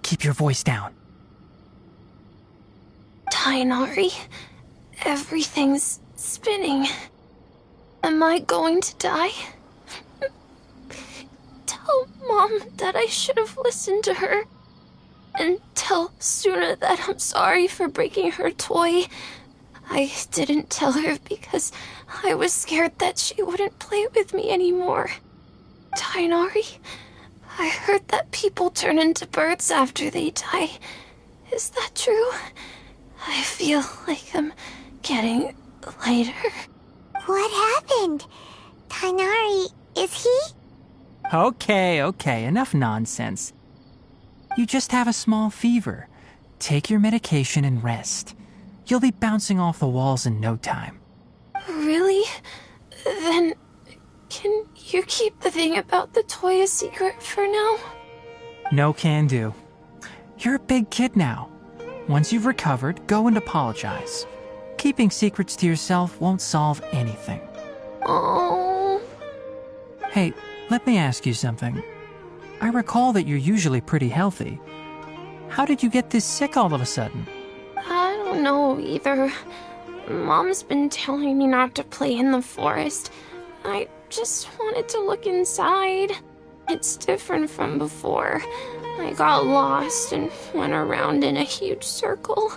keep your voice down. Tighnari, everything's spinning. Am I going to die? Tell Mom that I should have listened to her. And tell Suna that I'm sorry for breaking her toy. I didn't tell her because I was scared that she wouldn't play with me anymore. Tighnari, I heard that people turn into birds after they die. Is that true? I feel like I'm getting lighter. What happened? Tighnari, is he? Okay, enough nonsense. You just have a small fever. Take your medication and rest. You'll be bouncing off the walls in no time. Really? Then, can you keep the thing about the toy a secret for now? No can do. You're a big kid now. Once you've recovered, go and apologize. Keeping secrets to yourself won't solve anything. Oh. Hey, let me ask you something. I recall that you're usually pretty healthy. How did you get this sick all of a sudden? I don't know either. Mom's been telling me not to play in the forest. I just wanted to look inside. It's different from before. I got lost and went around in a huge circle.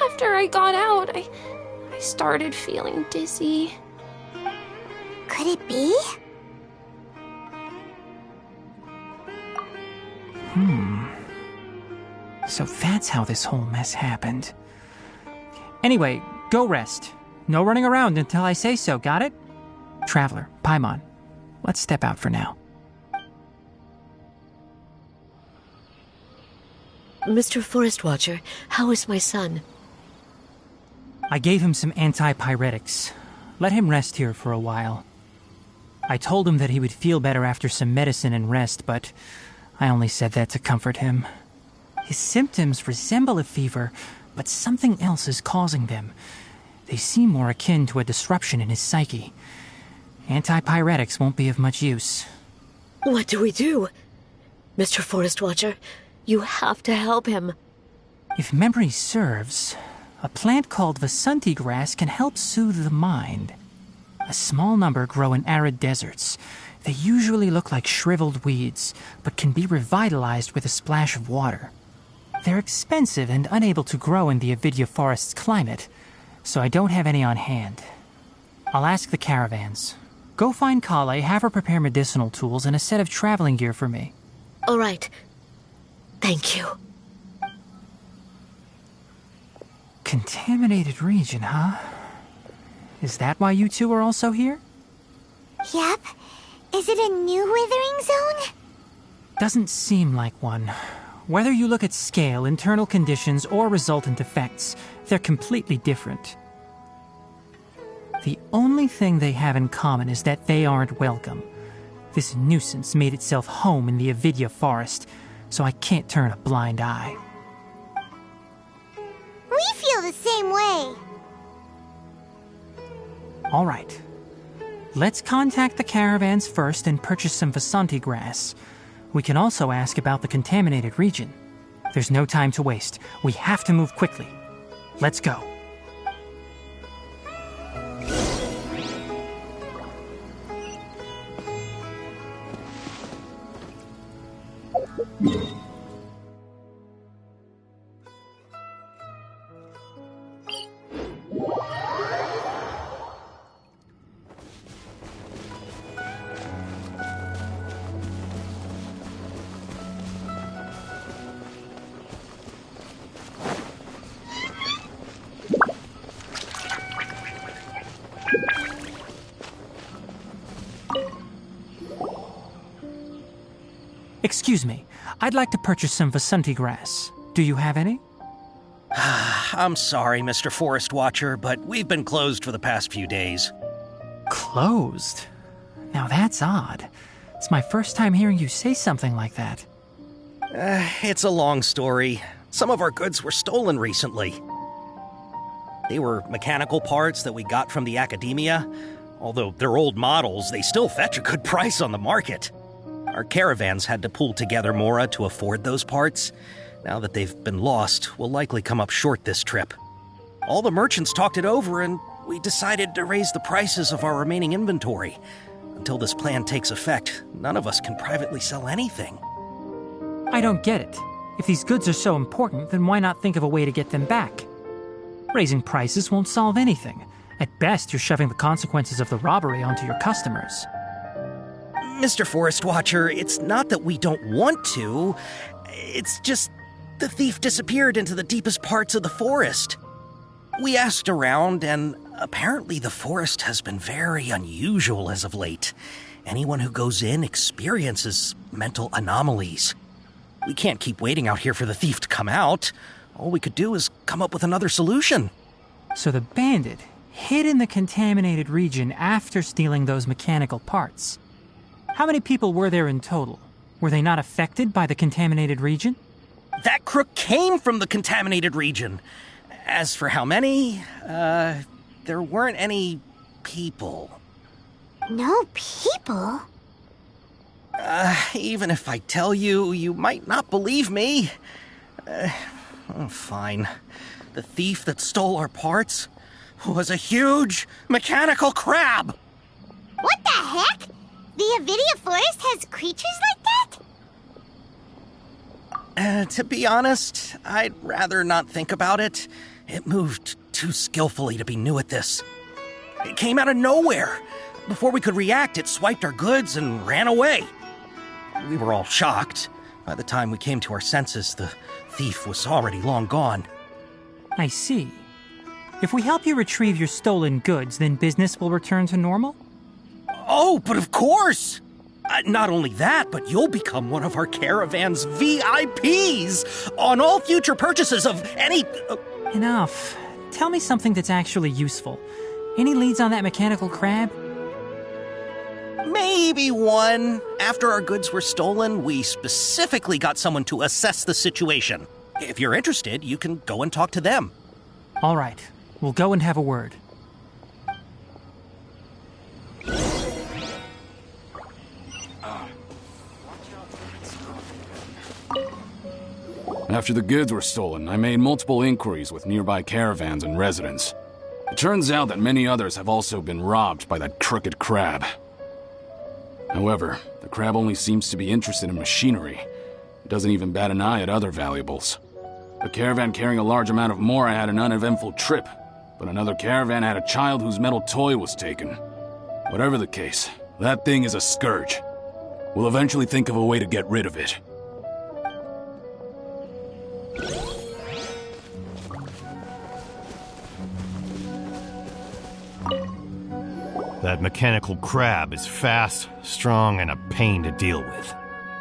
After I got out, I started feeling dizzy. Could it be? So that's how this whole mess happened. Anyway, go rest. No running around until I say so, got it? Traveler, Paimon, let's step out for now. Mr. Forest Watcher, how is my son? I gave him some antipyretics. Let him rest here for a while. I told him that he would feel better after some medicine and rest, but I only said that to comfort him. His symptoms resemble a fever, but something else is causing them. They seem more akin to a disruption in his psyche. Antipyretics won't be of much use. What do we do? Mr. Forest Watcher, you have to help him. If memory serves, a plant called Vasanti grass can help soothe the mind. A small number grow in arid deserts. They usually look like shriveled weeds, but can be revitalized with a splash of water. They're expensive and unable to grow in the Avidya forest's climate, so I don't have any on hand. I'll ask the caravans. Go find Kale, have her prepare medicinal tools and a set of traveling gear for me. All right. Thank you. Contaminated region, huh? Is that why you two are also here? Yep. Is it a new withering zone? Doesn't seem like one. Whether you look at scale, internal conditions, or resultant effects, they're completely different. The only thing they have in common is that they aren't welcome. This nuisance made itself home in the Avidya forest, so I can't turn a blind eye. We feel the same way. All right. Let's contact the caravans first and purchase some Vasanti grass. We can also ask about the contaminated region. There's no time to waste. We have to move quickly. Let's go. Excuse me, I'd like to purchase some Vasanti grass. Do you have any? I'm sorry, Mr. Forest Watcher, but we've been closed for the past few days. Closed? Now that's odd. It's my first time hearing you say something like that. It's a long story. Some of our goods were stolen recently. They were mechanical parts that we got from the academia. Although they're old models, they still fetch a good price on the market. Our caravans had to pool together, Mora, to afford those parts. Now that they've been lost, we'll likely come up short this trip. All the merchants talked it over, and we decided to raise the prices of our remaining inventory. Until this plan takes effect, none of us can privately sell anything. I don't get it. If these goods are so important, then why not think of a way to get them back? Raising prices won't solve anything. At best, you're shoving the consequences of the robbery onto your customers. Mr. Forest Watcher, it's not that we don't want to. It's just the thief disappeared into the deepest parts of the forest. We asked around, and apparently the forest has been very unusual as of late. Anyone who goes in experiences mental anomalies. We can't keep waiting out here for the thief to come out. All we could do is come up with another solution. So the bandit hid in the contaminated region after stealing those mechanical parts. How many people were there in total? Were they not affected by the contaminated region? That crook came from the contaminated region. As for how many, there weren't any people. No people? Even if I tell you, you might not believe me. Fine. The thief that stole our parts was a huge mechanical crab. What the heck? The Avidia Forest has creatures like that? To be honest, I'd rather not think about it. It moved too skillfully to be new at this. It came out of nowhere. Before we could react, it swiped our goods and ran away. We were all shocked. By the time we came to our senses, the thief was already long gone. I see. If we help you retrieve your stolen goods, then business will return to normal? Oh, but of course! Not only that, but you'll become one of our caravan's VIPs on all future purchases of any... Enough. Tell me something that's actually useful. Any leads on that mechanical crab? Maybe one. After our goods were stolen, we specifically got someone to assess the situation. If you're interested, you can go and talk to them. All right. We'll go and have a word. After the goods were stolen, I made multiple inquiries with nearby caravans and residents. It turns out that many others have also been robbed by that crooked crab. However, the crab only seems to be interested in machinery. It doesn't even bat an eye at other valuables. A caravan carrying a large amount of Mora had an uneventful trip, but another caravan had a child whose metal toy was taken. Whatever the case, that thing is a scourge. We'll eventually think of a way to get rid of it. That mechanical crab is fast, strong, and a pain to deal with.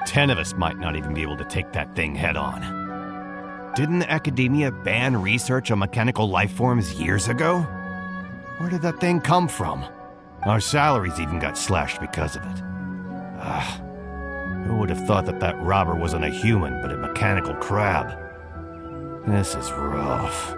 10 of us might not even be able to take that thing head on. Didn't academia ban research on mechanical life forms years ago? Where did that thing come from? Our salaries even got slashed because of it. Who would have thought that that robber wasn't a human, but a mechanical crab? This is rough.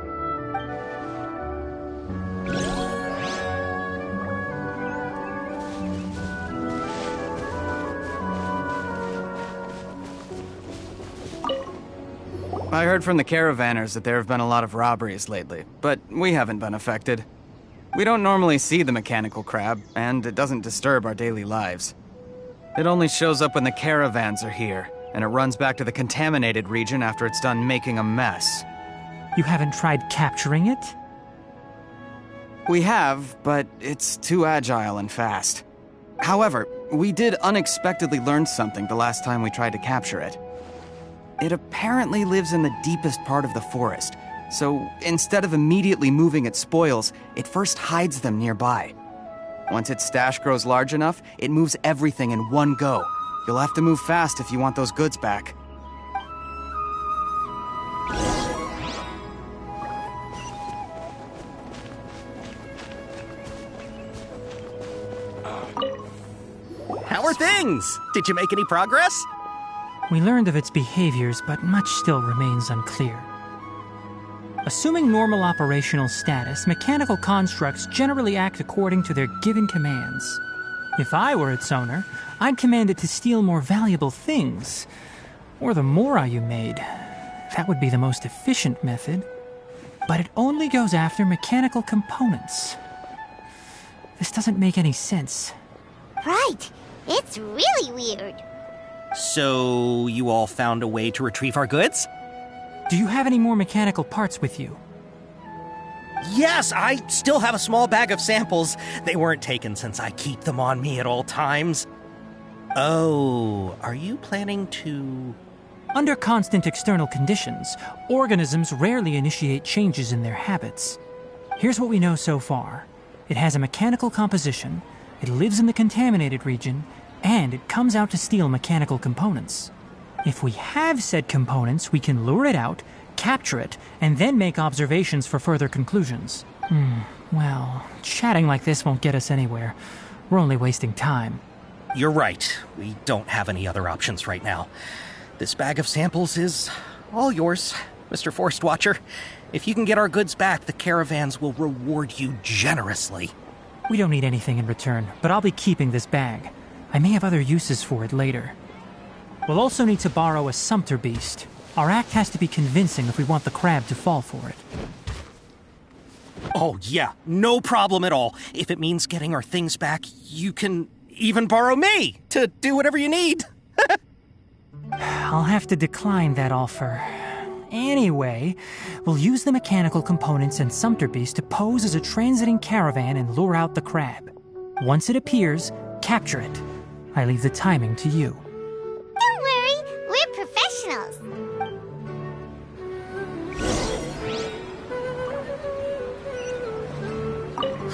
I heard from the caravanners that there have been a lot of robberies lately, but we haven't been affected. We don't normally see the mechanical crab, and it doesn't disturb our daily lives. It only shows up when the caravans are here, and it runs back to the contaminated region after it's done making a mess. You haven't tried capturing it? We have, but it's too agile and fast. However, we did unexpectedly learn something the last time we tried to capture it. It apparently lives in the deepest part of the forest, so instead of immediately moving its spoils, it first hides them nearby. Once its stash grows large enough, it moves everything in one go. You'll have to move fast if you want those goods back. How are things? Did you make any progress? We learned of its behaviors, but much still remains unclear. Assuming normal operational status, mechanical constructs generally act according to their given commands. If I were its owner, I'd command it to steal more valuable things. Or the Mora you made. That would be the most efficient method. But it only goes after mechanical components. This doesn't make any sense. Right. It's really weird. So, you all found a way to retrieve our goods? Do you have any more mechanical parts with you? Yes, I still have a small bag of samples. They weren't taken since I keep them on me at all times. Oh, are you planning to... Under constant external conditions, organisms rarely initiate changes in their habits. Here's what we know so far. It has a mechanical composition, it lives in the contaminated region, and it comes out to steal mechanical components. If we have said components, we can lure it out, capture it, and then make observations for further conclusions. Well, chatting like this won't get us anywhere. We're only wasting time. You're right. We don't have any other options right now. This bag of samples is all yours, Mr. Forest Watcher. If you can get our goods back, the caravans will reward you generously. We don't need anything in return, but I'll be keeping this bag. I may have other uses for it later. We'll also need to borrow a Sumpter Beast. Our act has to be convincing if we want the crab to fall for it. Oh, yeah, no problem at all. If it means getting our things back, you can even borrow me to do whatever you need. I'll have to decline that offer. Anyway, we'll use the mechanical components and Sumpter Beast to pose as a transiting caravan and lure out the crab. Once it appears, capture it. I leave the timing to you. Don't worry, we're professionals.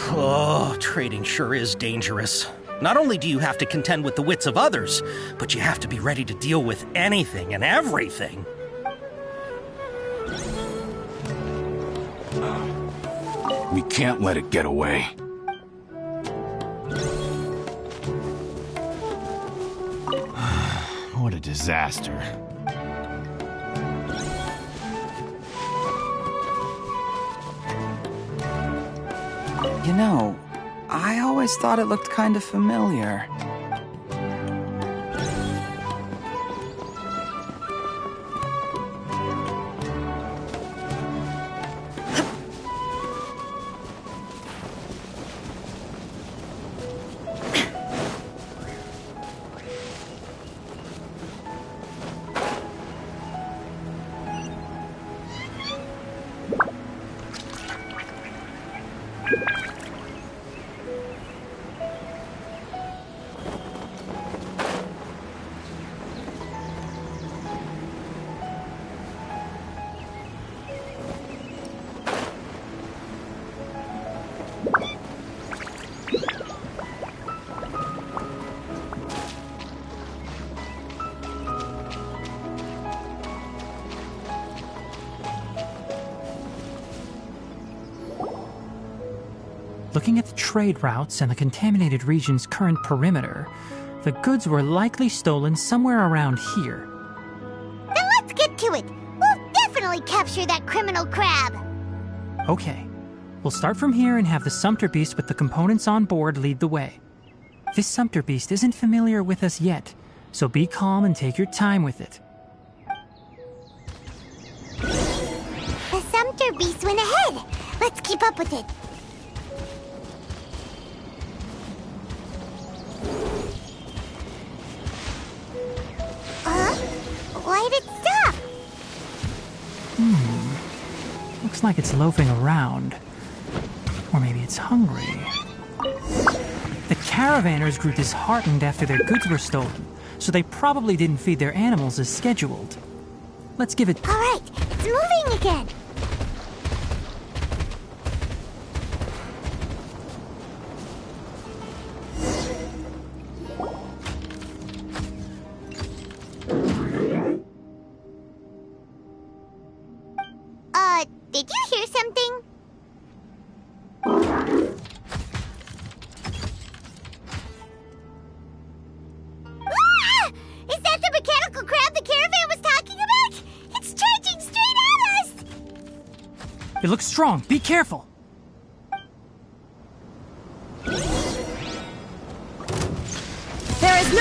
Oh, trading sure is dangerous. Not only do you have to contend with the wits of others, but you have to be ready to deal with anything and everything. We can't let it get away. What a disaster. You know, I always thought it looked kind of familiar. Looking at the trade routes and the contaminated region's current perimeter, the goods were likely stolen somewhere around here. Then let's get to it. We'll definitely capture that criminal crab. Okay, we'll start from here and have the Sumpter Beast with the components on board lead the way. This Sumpter Beast isn't familiar with us yet, so be calm and take your time with it. The Sumpter Beast went ahead. Let's keep up with it. Why'd it stop? Looks like it's loafing around. Or maybe it's hungry. The caravanners grew disheartened after their goods were stolen, so they probably didn't feed their animals as scheduled. Let's give it... All right, it's moving again. Did you hear something? Ah! Is that the mechanical crab the caravan was talking about? It's charging straight at us! It looks strong. Be careful.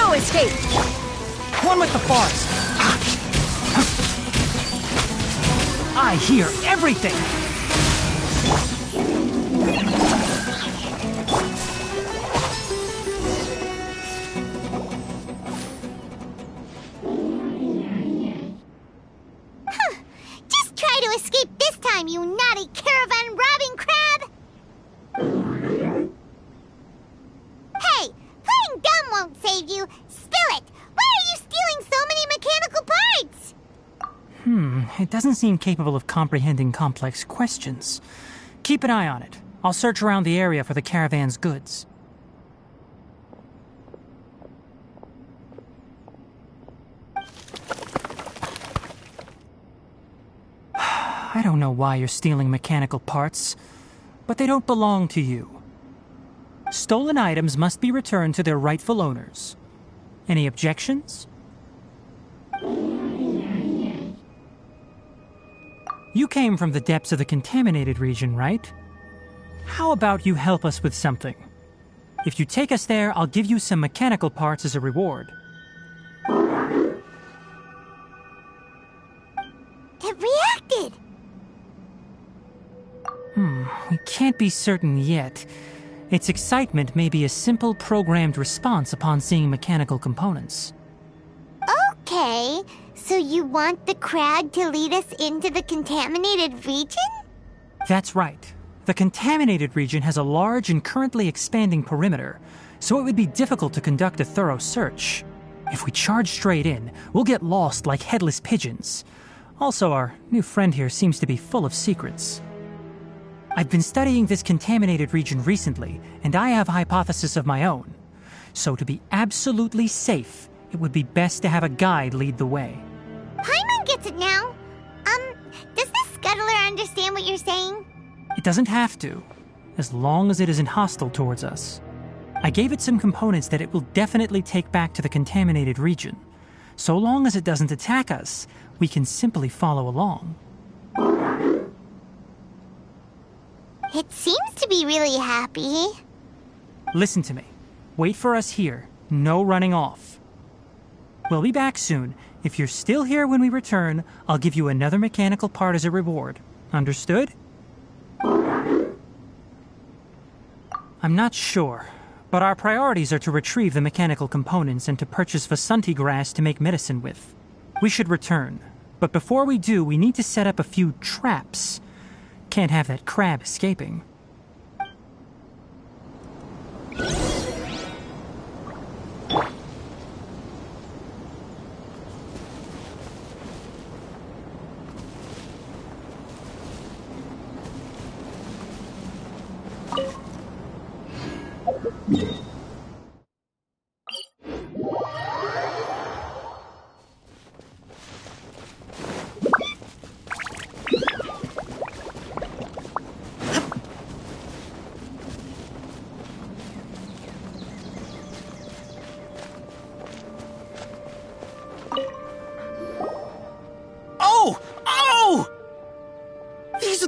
No escape! One with the forest. I hear everything. Just try to escape this time, you naughty caravan robbing crab! Hey, playing dumb won't save you. Spill it! Why are you stealing so many mechanical parts? It doesn't seem capable of comprehending complex questions. Keep an eye on it. I'll search around the area for the caravan's goods. I don't know why you're stealing mechanical parts, but they don't belong to you. Stolen items must be returned to their rightful owners. Any objections? You came from the depths of the contaminated region, right? How about you help us with something? If you take us there, I'll give you some mechanical parts as a reward. It reacted! We can't be certain yet. Its excitement may be a simple programmed response upon seeing mechanical components. Okay, so you want the crab to lead us into the contaminated region? That's right. The contaminated region has a large and currently expanding perimeter, so it would be difficult to conduct a thorough search. If we charge straight in, we'll get lost like headless pigeons. Also, our new friend here seems to be full of secrets. I've been studying this contaminated region recently, and I have a hypothesis of my own. So to be absolutely safe, it would be best to have a guide lead the way. Paimon gets it now. Does the scuttler understand what you're saying? It doesn't have to, as long as it isn't hostile towards us. I gave it some components that it will definitely take back to the contaminated region. So long as it doesn't attack us, we can simply follow along. It seems to be really happy. Listen to me. Wait for us here. No running off. We'll be back soon. If you're still here when we return, I'll give you another mechanical part as a reward. Understood? I'm not sure, but our priorities are to retrieve the mechanical components and to purchase Vasanti grass to make medicine with. We should return, but before we do, we need to set up a few traps. Can't have that crab escaping.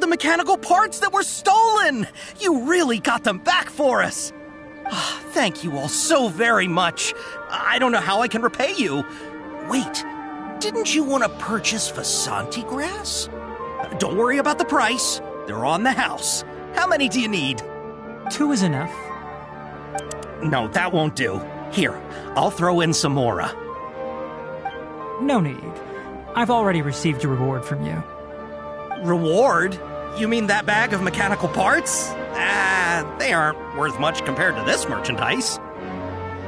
Mechanical parts that were stolen! You really got them back for us! Thank you all so very much. I don't know how I can repay you. Wait, didn't you want to purchase Vasanti grass? Don't worry about the price. They're on the house. How many do you need? 2 is enough. No, that won't do. Here, I'll throw in some more. No need. I've already received a reward from you. Reward? You mean that bag of mechanical parts? They aren't worth much compared to this merchandise.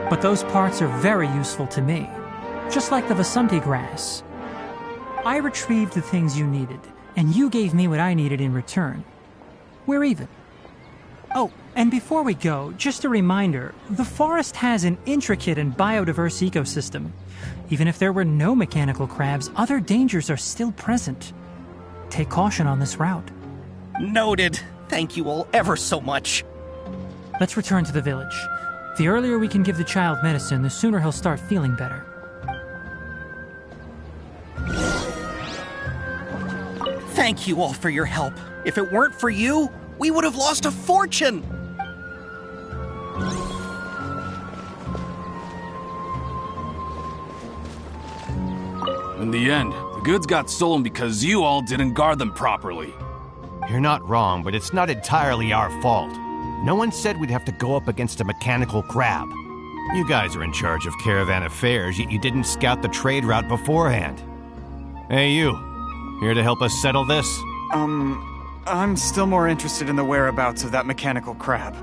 But those parts are very useful to me, just like the Vasanti grass. I retrieved the things you needed, and you gave me what I needed in return. We're even. Oh, and before we go, just a reminder, the forest has an intricate and biodiverse ecosystem. Even if there were no mechanical crabs, other dangers are still present. Take caution on this route. Noted. Thank you all ever so much. Let's return to the village. The earlier we can give the child medicine, the sooner he'll start feeling better. Thank you all for your help. If it weren't for you, we would have lost a fortune. In the end, the goods got stolen because you all didn't guard them properly. You're not wrong, but it's not entirely our fault. No one said we'd have to go up against a mechanical crab. You guys are in charge of caravan affairs, yet you didn't scout the trade route beforehand. Hey, you. Here to help us settle this? I'm still more interested in the whereabouts of that mechanical crab.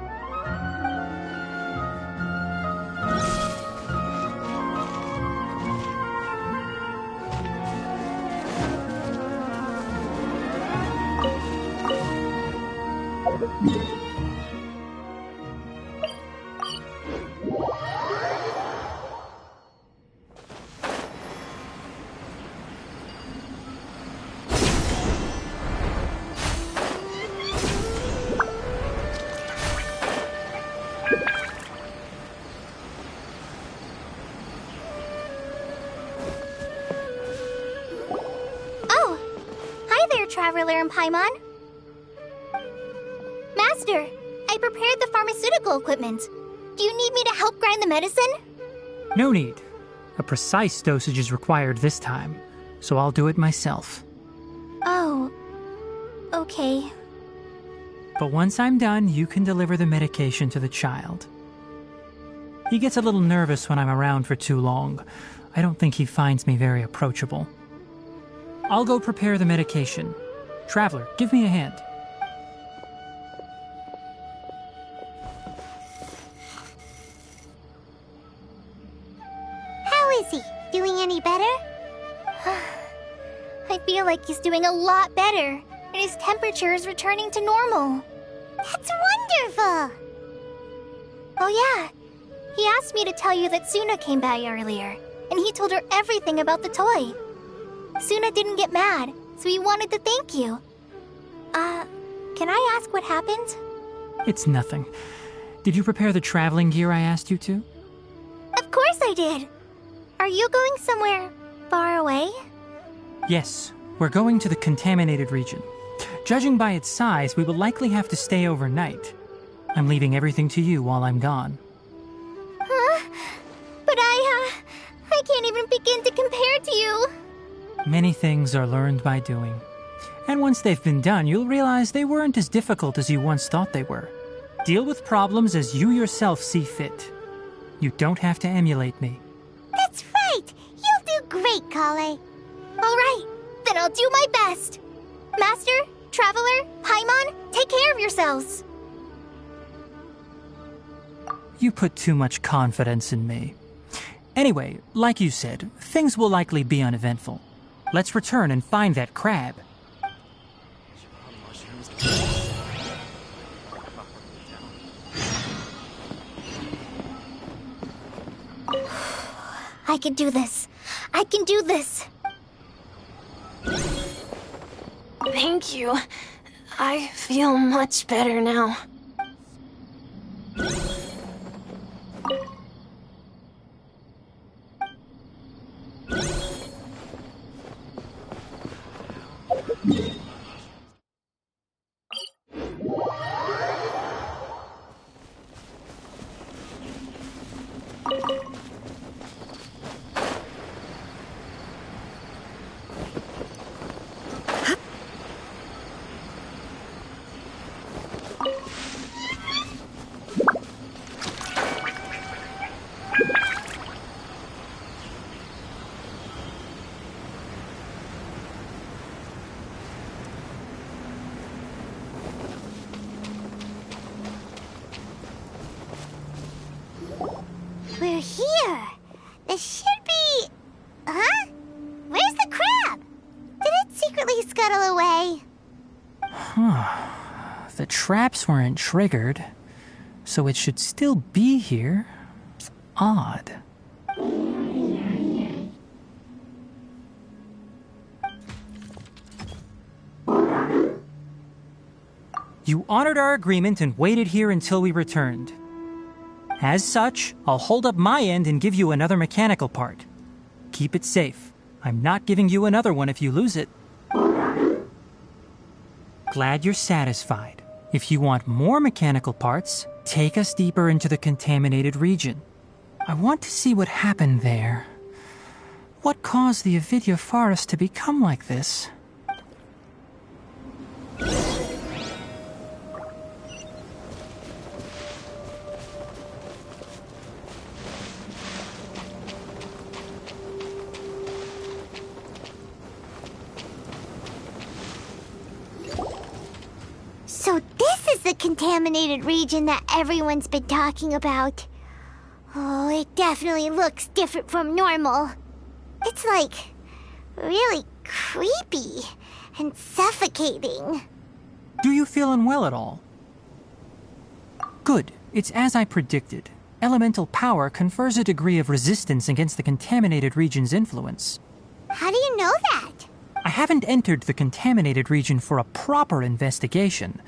Traveler and Paimon. Master, I prepared the pharmaceutical equipment. Do you need me to help grind the medicine? No need. A precise dosage is required this time, so I'll do it myself. Oh, okay. But once I'm done, you can deliver the medication to the child. He gets a little nervous when I'm around for too long. I don't think he finds me very approachable. I'll go prepare the medication. Traveler, give me a hand. How is he? Doing any better? I feel like he's doing a lot better, and his temperature is returning to normal. That's wonderful! Oh yeah, he asked me to tell you that Suna came by earlier, and he told her everything about the toy. Suna didn't get mad, so he wanted to thank you. Can I ask what happened? It's nothing. Did you prepare the traveling gear I asked you to? Of course I did. Are you going somewhere far away? Yes, we're going to the contaminated region. Judging by its size, we will likely have to stay overnight. I'm leaving everything to you while I'm gone. Huh? But I can't even begin to compare to you. Many things are learned by doing. And once they've been done, you'll realize they weren't as difficult as you once thought they were. Deal with problems as you yourself see fit. You don't have to emulate me. That's right! You'll do great, Kale. Alright, then I'll do my best. Master, Traveler, Paimon, take care of yourselves. You put too much confidence in me. Anyway, like you said, things will likely be uneventful. Let's return and find that crab. I can do this. I can do this. Thank you. I feel much better now. We're here. This should be... Huh? Where's the crab? Did it secretly scuttle away? The traps weren't triggered, so it should still be here. Odd. You honored our agreement and waited here until we returned. As such, I'll hold up my end and give you another mechanical part. Keep it safe. I'm not giving you another one if you lose it. Glad you're satisfied. If you want more mechanical parts, take us deeper into the contaminated region. I want to see what happened there. What caused the Avidya forest to become like this? So this is the contaminated region that everyone's been talking about. Oh, it definitely looks different from normal. It's like really creepy and suffocating. Do you feel unwell at all? Good. It's as I predicted. Elemental power confers a degree of resistance against the contaminated region's influence. How do you know that? I haven't entered the contaminated region for a proper investigation,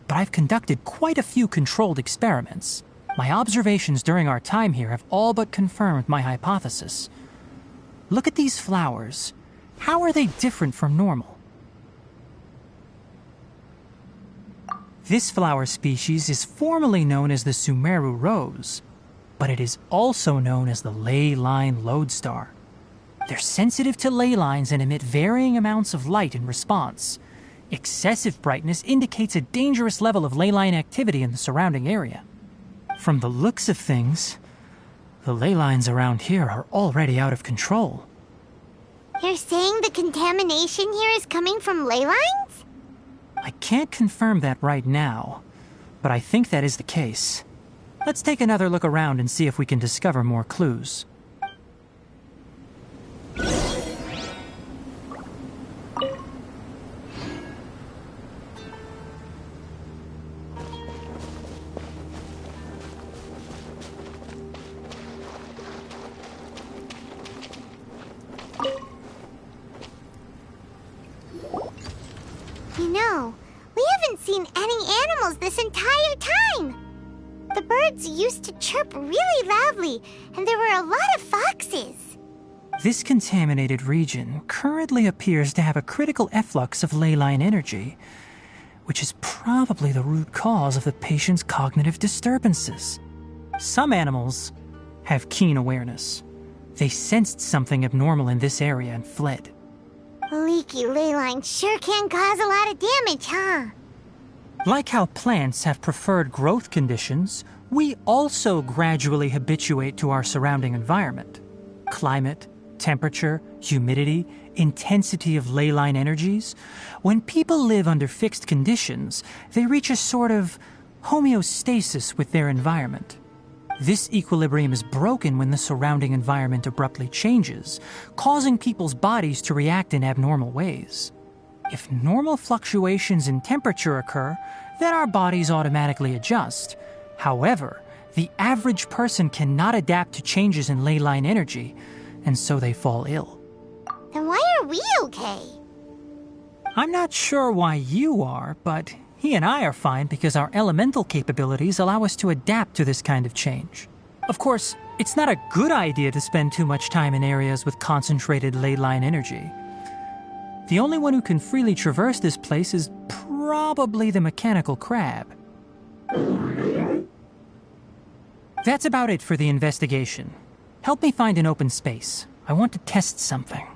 but I've conducted quite a few controlled experiments. My observations during our time here have all but confirmed my hypothesis. Look at these flowers. How are they different from normal? This flower species is formally known as the Sumeru rose, but it is also known as the ley line lodestar. They're sensitive to ley lines and emit varying amounts of light in response. Excessive brightness indicates a dangerous level of ley line activity in the surrounding area. From the looks of things, the ley lines around here are already out of control. You're saying the contamination here is coming from ley lines? I can't confirm that right now, but I think that is the case. Let's take another look around and see if we can discover more clues. You know, we haven't seen any animals this entire time. The birds used to chirp really loudly, and there were a lot of foxes. This contaminated region currently appears to have a critical efflux of ley line energy, which is probably the root cause of the patient's cognitive disturbances. Some animals have keen awareness. They sensed something abnormal in this area and fled. Leaky ley lines sure can cause a lot of damage, huh? Like how plants have preferred growth conditions, we also gradually habituate to our surrounding environment. Climate, temperature, humidity, intensity of ley line energies. When people live under fixed conditions, they reach a sort of homeostasis with their environment. This equilibrium is broken when the surrounding environment abruptly changes, causing people's bodies to react in abnormal ways. If normal fluctuations in temperature occur, then our bodies automatically adjust. However, the average person cannot adapt to changes in ley line energy, and so they fall ill. Then why are we okay? I'm not sure why you are, but he and I are fine because our elemental capabilities allow us to adapt to this kind of change. Of course, it's not a good idea to spend too much time in areas with concentrated ley line energy. The only one who can freely traverse this place is probably the mechanical crab. That's about it for the investigation. Help me find an open space. I want to test something.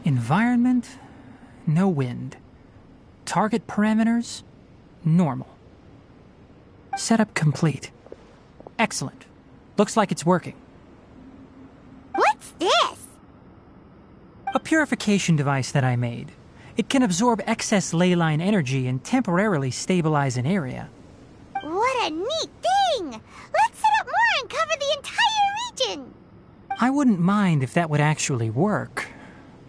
Environment, no wind. Target parameters, normal. Setup complete. Excellent. Looks like it's working. What's this? A purification device that I made. It can absorb excess ley line energy and temporarily stabilize an area. What a neat thing! Let's set up more and cover the entire region! I wouldn't mind if that would actually work.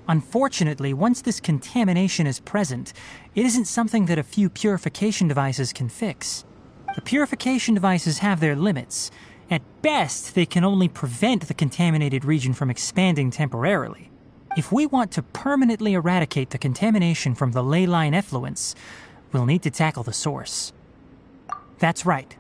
Unfortunately, once this contamination is present, it isn't something that a few purification devices can fix. The purification devices have their limits. At best, they can only prevent the contaminated region from expanding temporarily. If we want to permanently eradicate the contamination from the ley line effluence, we'll need to tackle the source. That's right.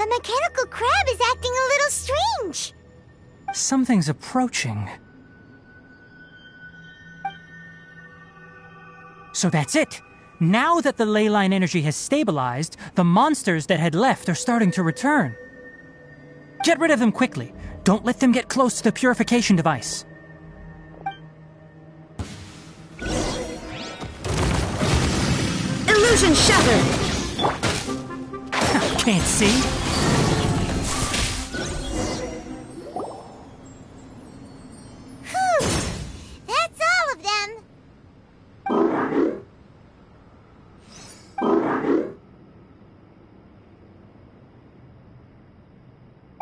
mechanical crab is acting a little strange. Something's approaching. So that's it. Now that the ley line energy has stabilized, the monsters that had left are starting to return. Get rid of them quickly. Don't let them get close to the purification device. Illusion shattered! Can't see? Whew. That's all of them.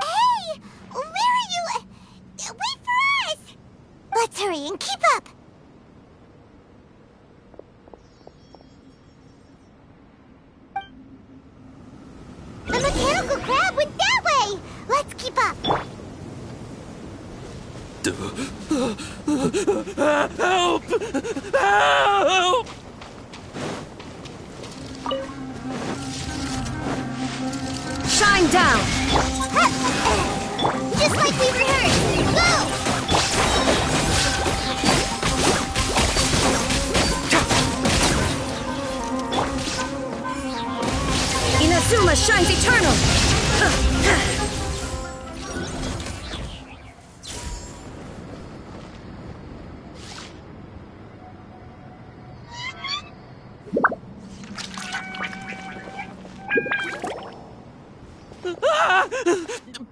Hey! Where are you? Wait for us! Let's hurry and keep up! The mechanical crab went that way! Let's keep up! Help! Help! Shine down! Just like we rehearsed! Go! Inazuma shines eternal!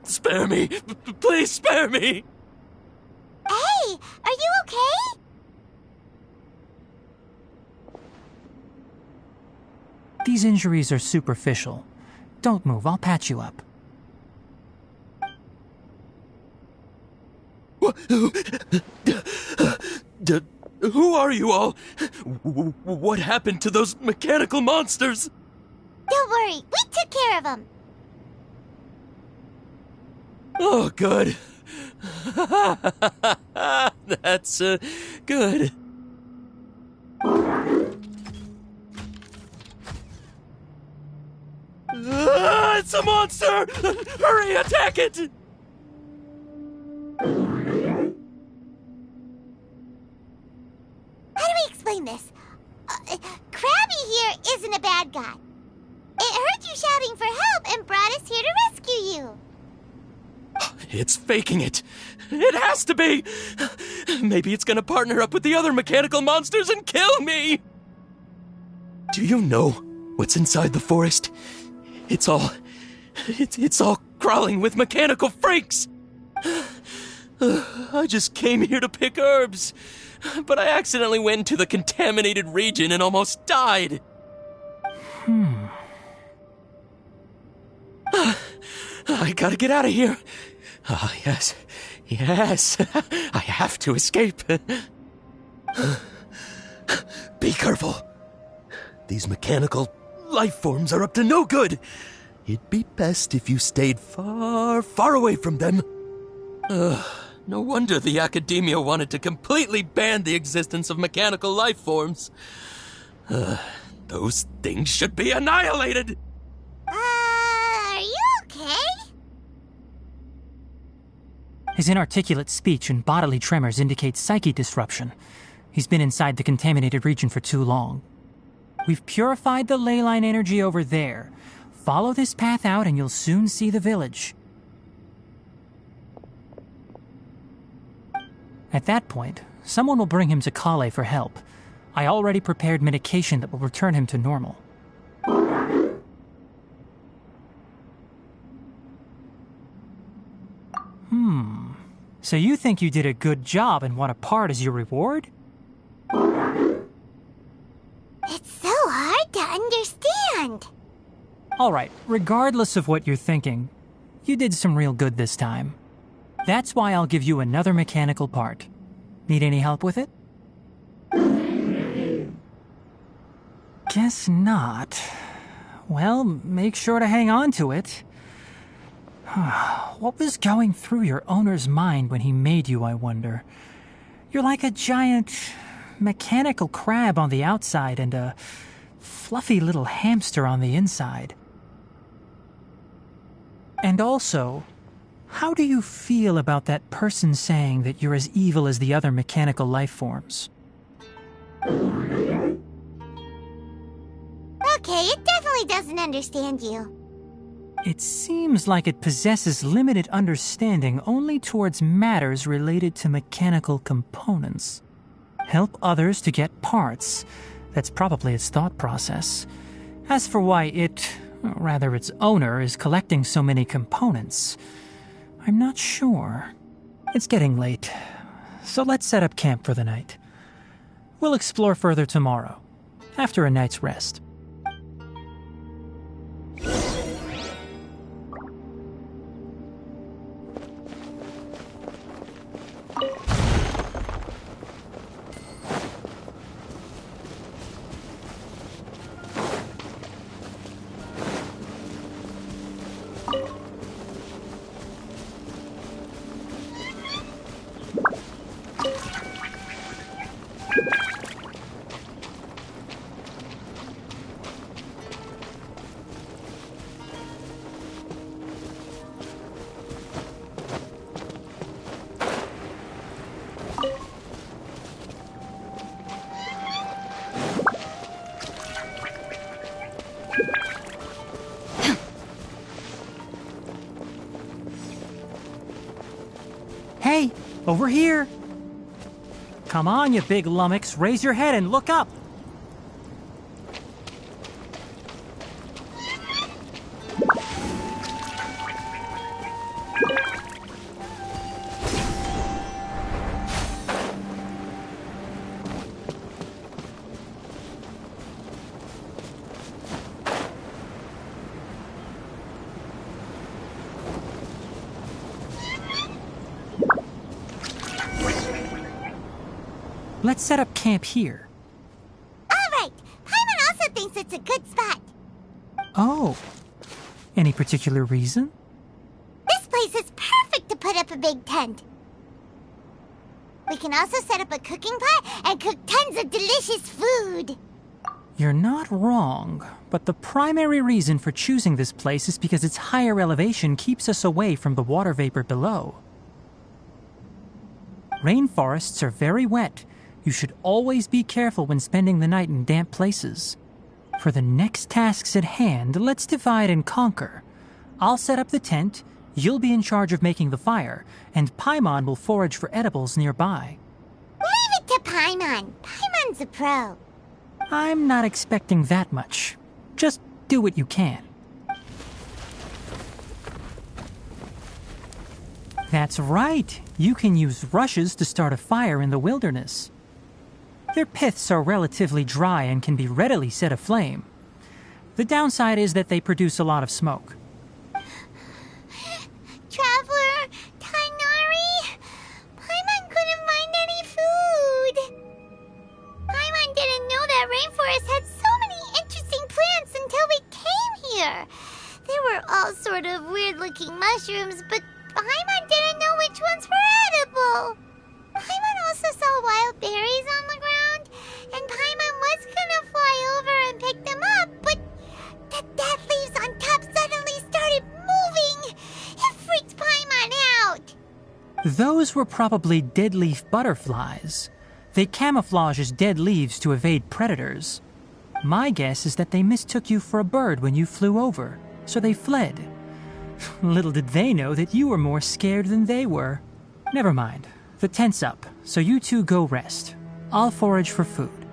Spare me! Please spare me! Hey! Are you okay? These injuries are superficial. Don't move, I'll patch you up. Who are you all? What happened to those mechanical monsters? Don't worry, we took care of them. Oh, good. That's, good. It's a monster! Hurry, attack it! How do we explain this? Krabby here isn't a bad guy. It heard you shouting for help and brought us here to rescue you. It's faking it. It has to be. Maybe it's gonna partner up with the other mechanical monsters and kill me. Do you know what's inside the forest? It's all crawling with mechanical freaks. I just came here to pick herbs, but I accidentally went into the contaminated region and almost died. I gotta get out of here. Ah, yes. I have to escape. Be careful. These mechanical life forms are up to no good. It'd be best if you stayed far, far away from them. No wonder the Academia wanted to completely ban the existence of mechanical life forms. Those things should be annihilated. Are you okay? His inarticulate speech and bodily tremors indicate psyche disruption. He's been inside the contaminated region for too long. We've purified the ley line energy over there. Follow this path out and you'll soon see the village. At that point, someone will bring him to Kale for help. I already prepared medication that will return him to normal. So you think you did a good job and want a part as your reward? It's so hard to understand. Alright, regardless of what you're thinking, you did some real good this time. That's why I'll give you another mechanical part. Need any help with it? Guess not. Well, make sure to hang on to it. What was going through your owner's mind when he made you, I wonder? You're like a giant mechanical crab on the outside and a fluffy little hamster on the inside. And also, how do you feel about that person saying that you're as evil as the other mechanical life forms? Okay, it definitely doesn't understand you. It seems like it possesses limited understanding only towards matters related to mechanical components. Help others to get parts. That's probably its thought process. As for why it, or rather its owner, is collecting so many components, I'm not sure. It's getting late, so let's set up camp for the night. We'll explore further tomorrow, after a night's rest. Hey, over here! Come on, you big lummox, raise your head and look up! Let's set up camp here. Alright, Paimon also thinks it's a good spot. Oh. Any particular reason? This place is perfect to put up a big tent. We can also set up a cooking pot and cook tons of delicious food. You're not wrong, but the primary reason for choosing this place is because its higher elevation keeps us away from the water vapor below. Rainforests are very wet. You should always be careful when spending the night in damp places. For the next tasks at hand, let's divide and conquer. I'll set up the tent, you'll be in charge of making the fire, and Paimon will forage for edibles nearby. Leave it to Paimon. Paimon's a pro. I'm not expecting that much. Just do what you can. That's right. You can use rushes to start a fire in the wilderness. Their piths are relatively dry and can be readily set aflame. The downside is that they produce a lot of smoke. Traveler, Tighnari, Paimon couldn't find any food. Paimon didn't know that rainforest had so many interesting plants until we came here. They were all sort of weird-looking mushrooms, but Paimon didn't know which ones were edible. Paimon also saw wild berries on the ground, and Paimon was gonna fly over and pick them up, but the dead leaves on top suddenly started moving. It freaked Paimon out. Those were probably dead leaf butterflies. They camouflage as dead leaves to evade predators. My guess is that they mistook you for a bird when you flew over, so they fled. Little did they know that you were more scared than they were. Never mind. The tent's up, so you two go rest. I'll forage for food.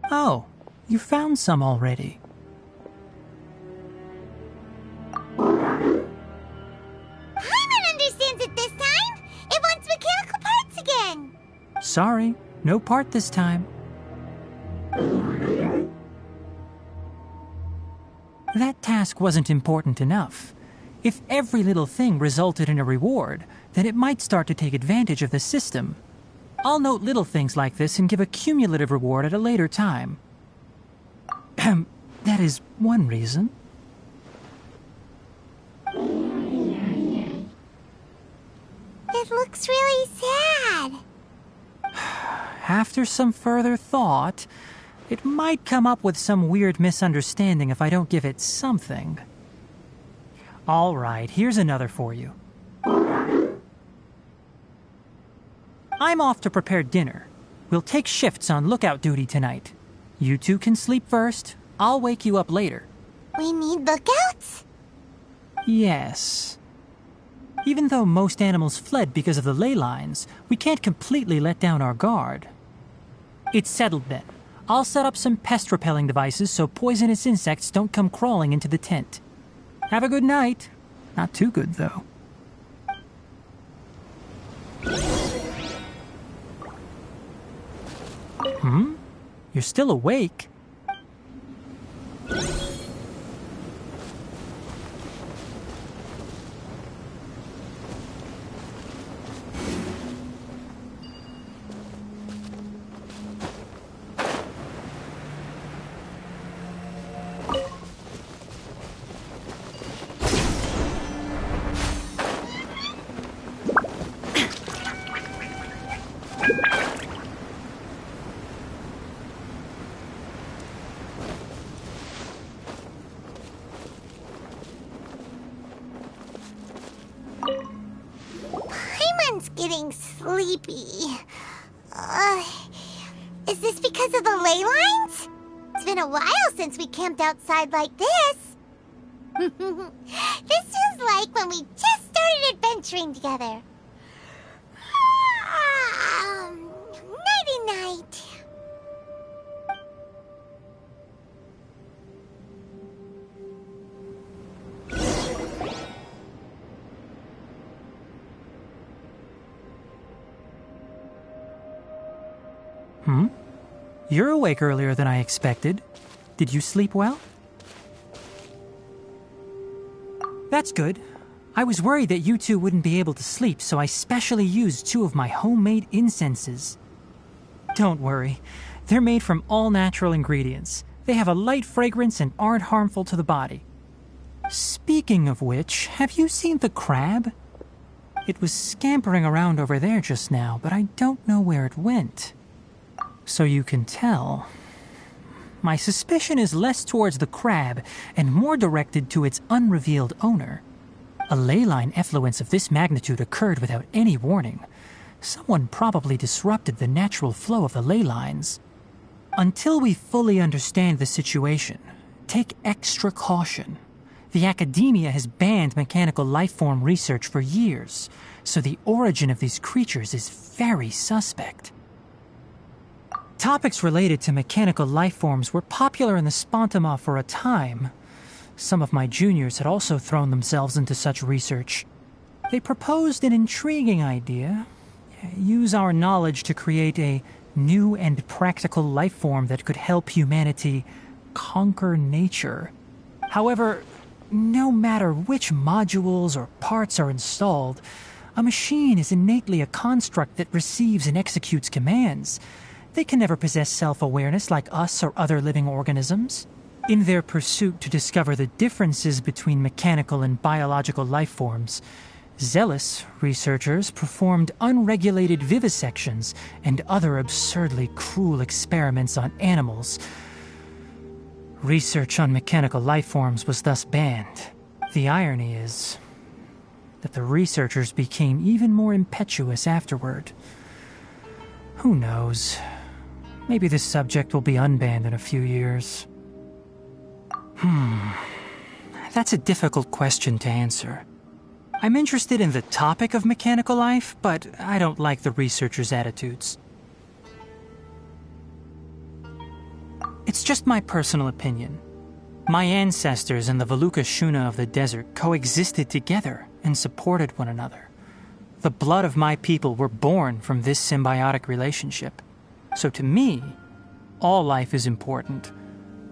Oh, you found some already. Paimon understands it this time. It wants mechanical parts again. Sorry, no part this time. That task wasn't important enough. If every little thing resulted in a reward, then it might start to take advantage of the system. I'll note little things like this and give a cumulative reward at a later time. That is one reason. It looks really sad. After some further thought, It might come up with some weird misunderstanding if I don't give it something. All right, here's another for you. I'm off to prepare dinner. We'll take shifts on lookout duty tonight. You two can sleep first. I'll wake you up later. We need lookouts? Yes. Even though most animals fled because of the ley lines, we can't completely let down our guard. It's settled then. I'll set up some pest-repelling devices so poisonous insects don't come crawling into the tent. Have a good night. Not too good, though. You're still awake? Paimon's getting sleepy. Is this because of the ley lines? It's been a while since we camped outside like this. This feels like when we just started adventuring together. Nighty-night. You're awake earlier than I expected. Did you sleep well? That's good. I was worried that you two wouldn't be able to sleep, so I specially used 2 of my homemade incenses. Don't worry. They're made from all natural ingredients. They have a light fragrance and aren't harmful to the body. Speaking of which, have you seen the crab? It was scampering around over there just now, but I don't know where it went. So you can tell. My suspicion is less towards the crab and more directed to its unrevealed owner. A ley line effluence of this magnitude occurred without any warning. Someone probably disrupted the natural flow of the ley lines. Until we fully understand the situation, take extra caution. The academia has banned mechanical lifeform research for years, so the origin of these creatures is very suspect. Topics related to mechanical lifeforms were popular in the Spontima for a time. Some of my juniors had also thrown themselves into such research. They proposed an intriguing idea. Use our knowledge to create a new and practical lifeform that could help humanity conquer nature. However, no matter which modules or parts are installed, a machine is innately a construct that receives and executes commands. They can never possess self-awareness like us or other living organisms. In their pursuit to discover the differences between mechanical and biological life forms, zealous researchers performed unregulated vivisections and other absurdly cruel experiments on animals. Research on mechanical life forms was thus banned. The irony is that the researchers became even more impetuous afterward. Who knows? Maybe this subject will be unbanned in a few years. That's a difficult question to answer. I'm interested in the topic of mechanical life, but I don't like the researchers' attitudes. It's just my personal opinion. My ancestors and the Veluca Shuna of the desert coexisted together and supported one another. The blood of my people were born from this symbiotic relationship. So to me, all life is important.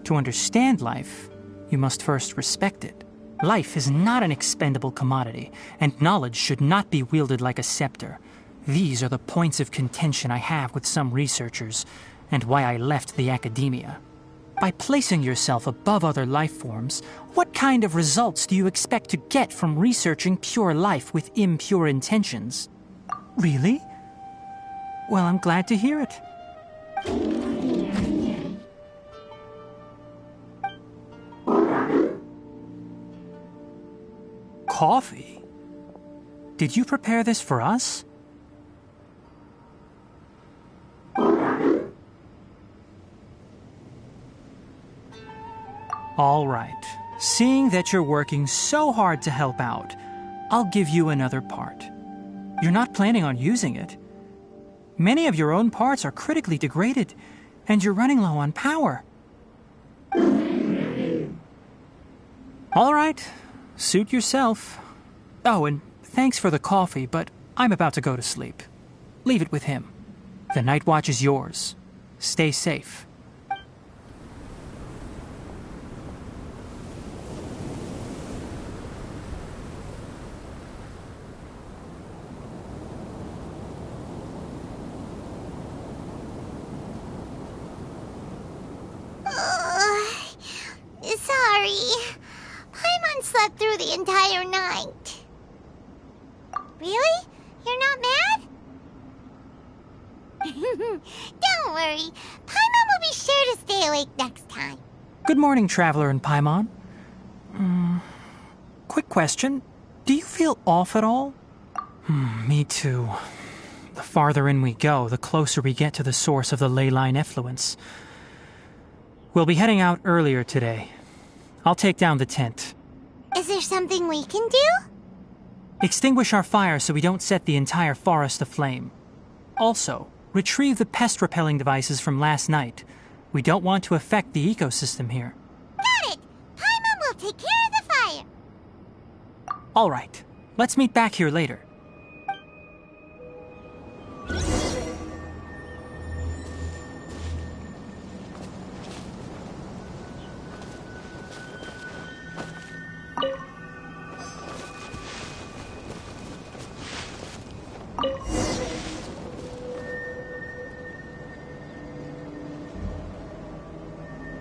To understand life, you must first respect it. Life is not an expendable commodity, and knowledge should not be wielded like a scepter. These are the points of contention I have with some researchers, and why I left the academia. By placing yourself above other life forms, what kind of results do you expect to get from researching pure life with impure intentions? Really? Well, I'm glad to hear it. Coffee? Did you prepare this for us? All right. Seeing that you're working so hard to help out, I'll give you another part. You're not planning on using it. Many of your own parts are critically degraded, and you're running low on power. All right. Suit yourself. Oh, and thanks for the coffee, but I'm about to go to sleep. Leave it with him. The night watch is yours. Stay safe. Sorry. Paimon slept through the entire night. Really? You're not mad? Don't worry. Paimon will be sure to stay awake next time. Good morning, Traveler and Paimon. Quick question. Do you feel off at all? Me too. The farther in we go, the closer we get to the source of the ley line effluence. We'll be heading out earlier today. I'll take down the tent. Is there something we can do? Extinguish our fire so we don't set the entire forest aflame. Also, retrieve the pest-repelling devices from last night. We don't want to affect the ecosystem here. Got it! Paimon will take care of the fire. All right. Let's meet back here later.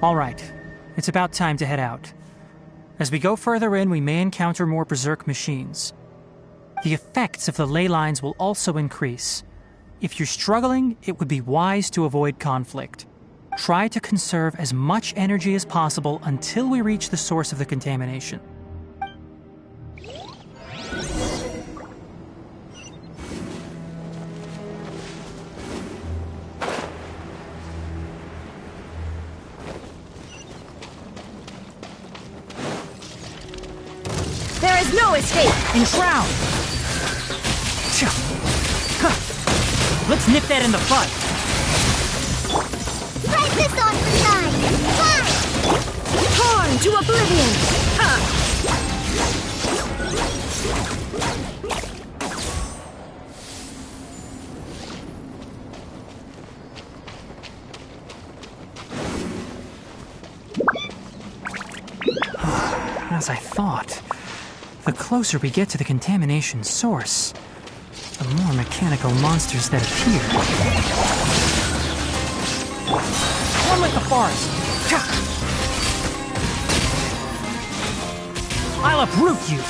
All right. It's about time to head out. As we go further in, we may encounter more berserk machines. The effects of the ley lines will also increase. If you're struggling, it would be wise to avoid conflict. Try to conserve as much energy as possible until we reach the source of the contamination. There is no escape! Enshroud! Let's nip that in the bud! Press this on the side. Fly! Torn to oblivion! As I thought. The closer we get to the contamination source, the more mechanical monsters that appear. One with the forest! I'll uproot you!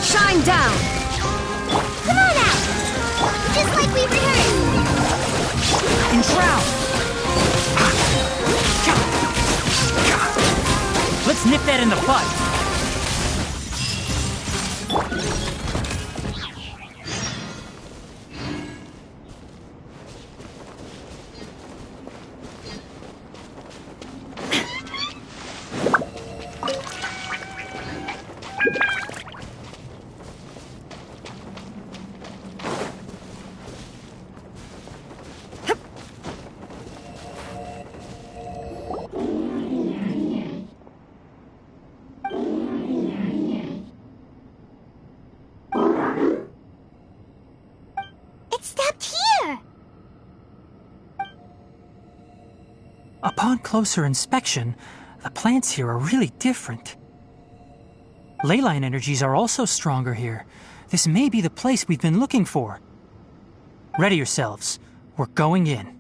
Shine down! Come on out! Just like we rehearsed! Enshroud! Let's nip that in the bud! Upon closer inspection, the plants here are really different. Ley line energies are also stronger here. This may be the place we've been looking for. Ready yourselves. We're going in.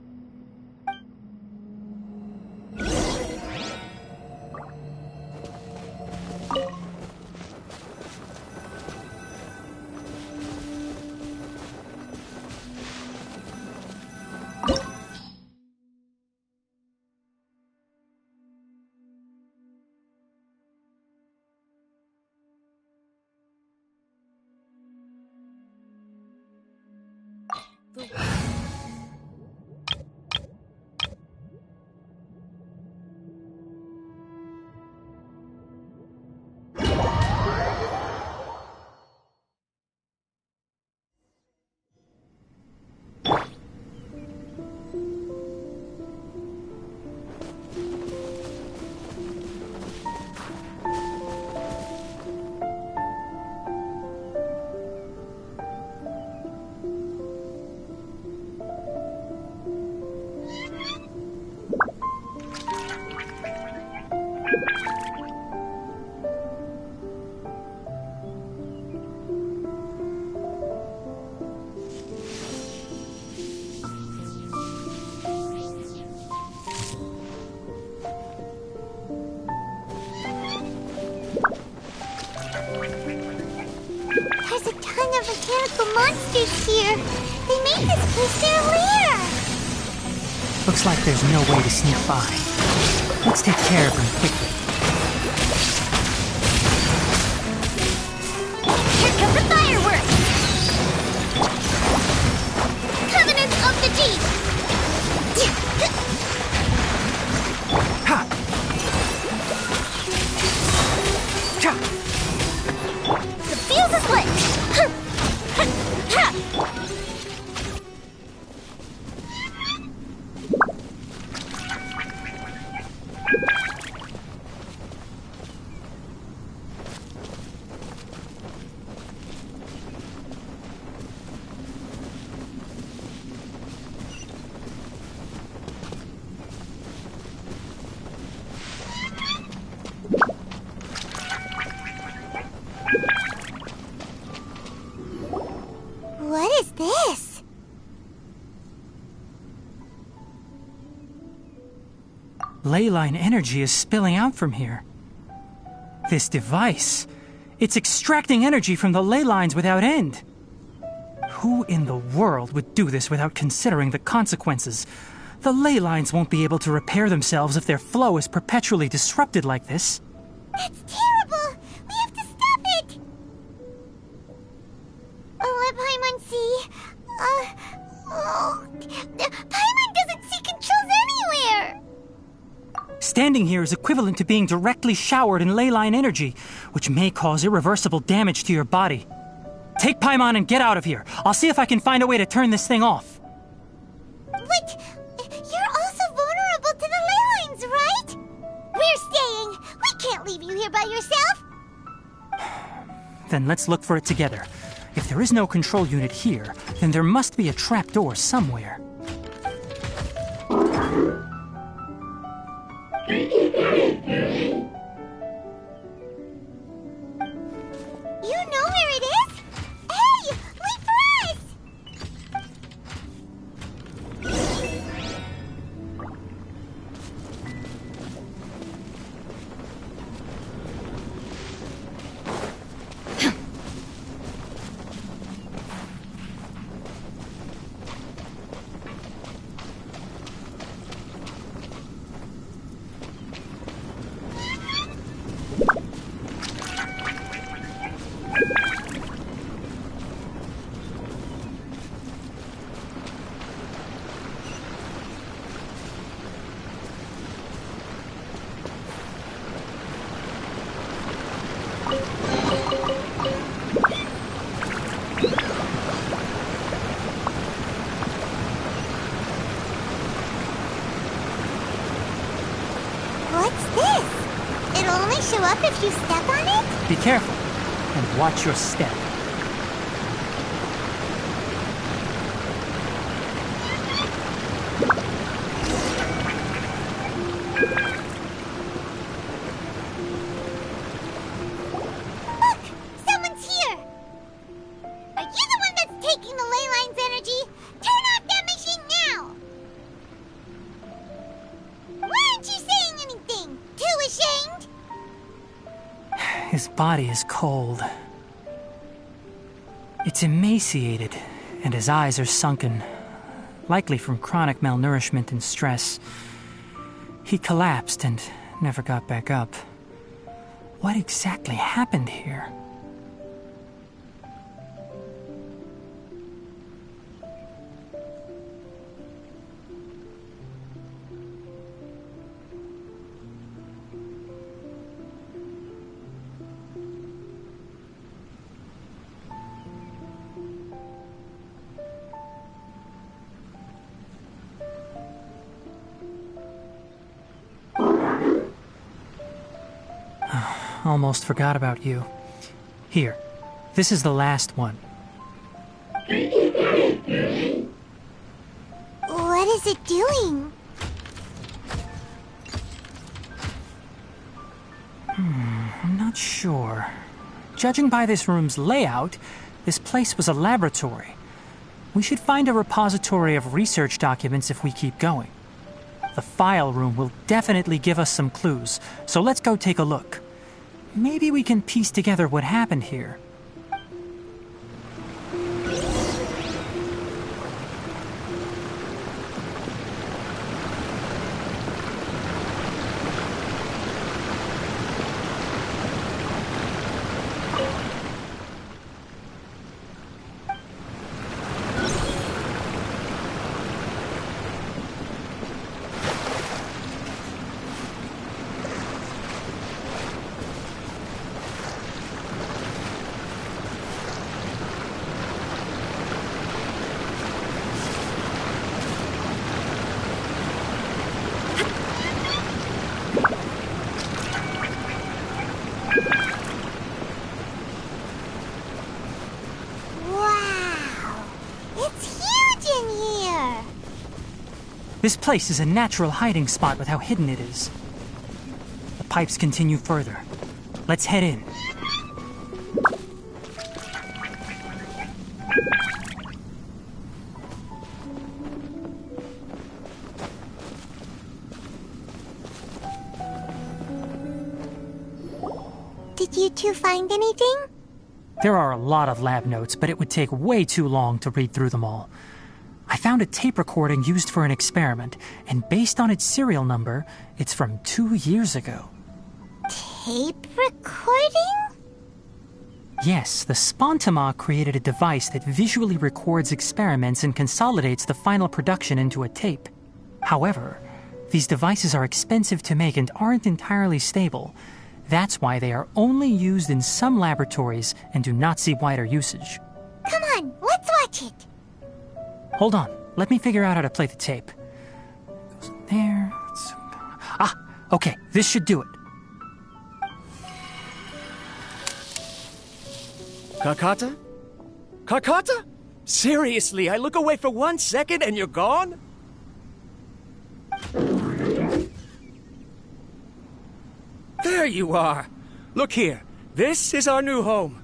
There's a ton of mechanical monsters here. They made this place their lair. Looks like there's no way to sneak by. Let's take care of them quickly. Here come the fireworks. Covenant of the Deep. Ha! Cha! The fuse is lit. What is this? Leyline energy is spilling out from here. This device, it's extracting energy from the ley lines without end. Who in the world would do this without considering the consequences? The ley lines won't be able to repair themselves if their flow is perpetually disrupted like this. That's terrible! We have to stop it! Let Paimon see. Paimon doesn't see controls anywhere! Standing here is equivalent to being directly showered in leyline energy, which may cause irreversible damage to your body. Take Paimon and get out of here. I'll see if I can find a way to turn this thing off. But you're also vulnerable to the ley lines, right? We're staying. We can't leave you here by yourself. Then let's look for it together. If there is no control unit here, then there must be a trapdoor somewhere. You know where it is? Hey, wait for us! What's this? It'll only show up if you step on it? Be careful, and watch your step. Look! Someone's here! Are you the one that's taking the ley line's energy? Turn off that machine now! Why aren't you saying anything? Too ashamed? His body is cold. It's emaciated, and his eyes are sunken, likely from chronic malnourishment and stress. He collapsed and never got back up. What exactly happened here? almost forgot about you. Here, this is the last one. What is it doing? I'm not sure. Judging by this room's layout, this place was a laboratory. We should find a repository of research documents if we keep going. The file room will definitely give us some clues, so let's go take a look. Maybe we can piece together what happened here. Wow! It's huge in here! This place is a natural hiding spot with how hidden it is. The pipes continue further. Let's head in. Did you two find anything? There are a lot of lab notes, but it would take way too long to read through them all. I found a tape recording used for an experiment, and based on its serial number, it's from 2 years ago. Tape recording? Yes, the Spontima created a device that visually records experiments and consolidates the final production into a tape. However, these devices are expensive to make and aren't entirely stable. That's why they are only used in some laboratories and do not see wider usage. Come on, let's watch it. Hold on, let me figure out how to play the tape. Goes there. Okay, this should do it. Kakata? Kakata? Seriously, I look away for 1 second and you're gone? There you are. Look here. This is our new home.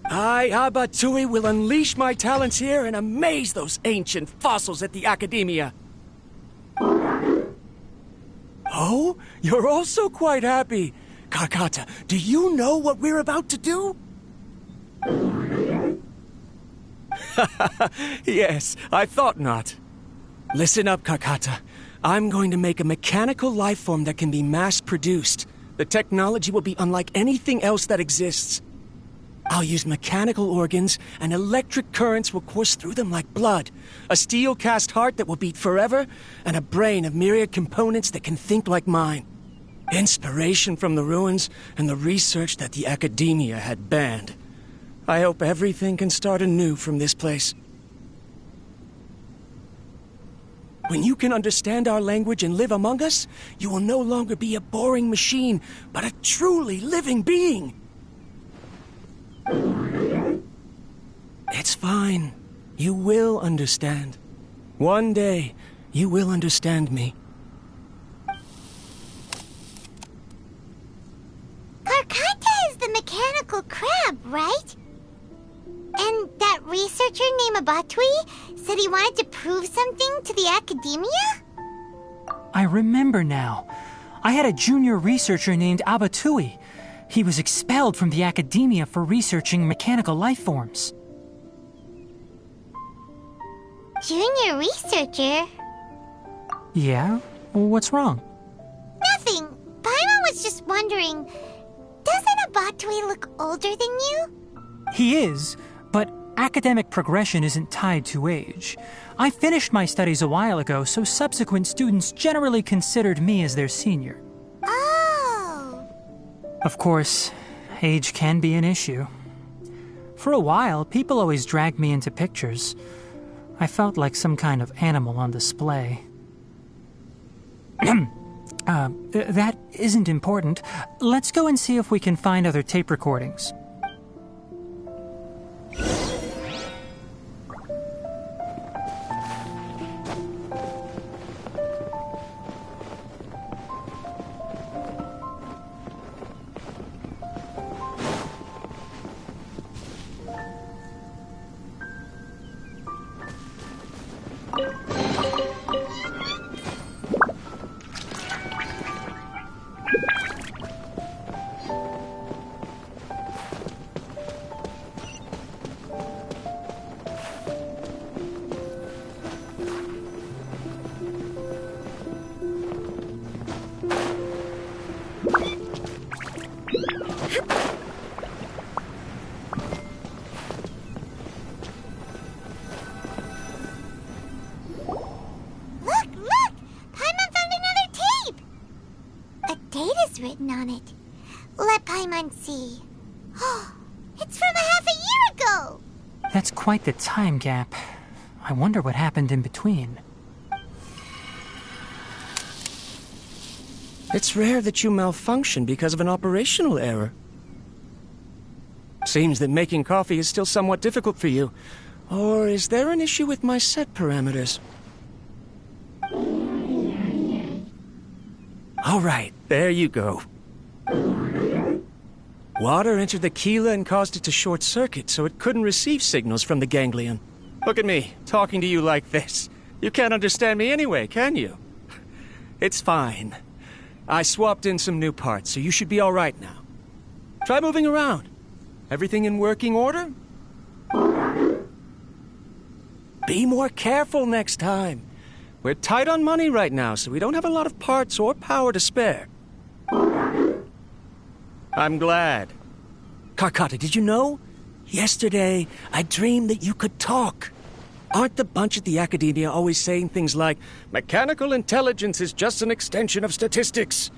I, Abatui, will unleash my talents here and amaze those ancient fossils at the Academia. Oh, you're also quite happy. Kakata, do you know what we're about to do? Yes, I thought not. Listen up, Kakata. I'm going to make a mechanical life form that can be mass-produced. The technology will be unlike anything else that exists. I'll use mechanical organs, and electric currents will course through them like blood. A steel-cast heart that will beat forever, and a brain of myriad components that can think like mine. Inspiration from the ruins and the research that the Academia had banned. I hope everything can start anew from this place. When you can understand our language and live among us, you will no longer be a boring machine, but a truly living being. It's fine. You will understand. One day, you will understand me. Karkata is the mechanical crab, right? And that researcher named Abatui said he wanted to prove something to the Academia? I remember now. I had a junior researcher named Abatui. He was expelled from the Academia for researching mechanical life forms. Junior researcher? Yeah? What's wrong? Nothing. Paimon was just wondering, doesn't Abatui look older than you? He is, but academic progression isn't tied to age. I finished my studies a while ago, so subsequent students generally considered me as their senior. Oh. Of course, age can be an issue. For a while, people always dragged me into pictures. I felt like some kind of animal on display. That isn't important. Let's go and see if we can find other tape recordings. Written on it. Let Paimon see. Oh, it's from a half a year ago! That's quite the time gap. I wonder what happened in between. It's rare that you malfunction because of an operational error. Seems that making coffee is still somewhat difficult for you. Or is there an issue with my set parameters? All right, there you go. Water entered the chela and caused it to short-circuit, so it couldn't receive signals from the ganglion. Look at me, talking to you like this. You can't understand me anyway, can you? It's fine. I swapped in some new parts, so you should be all right now. Try moving around. Everything in working order? Be more careful next time. We're tight on money right now, so we don't have a lot of parts or power to spare. I'm glad. Karkata, did you know? Yesterday, I dreamed that you could talk. Aren't the bunch at the Academia always saying things like, mechanical intelligence is just an extension of statistics?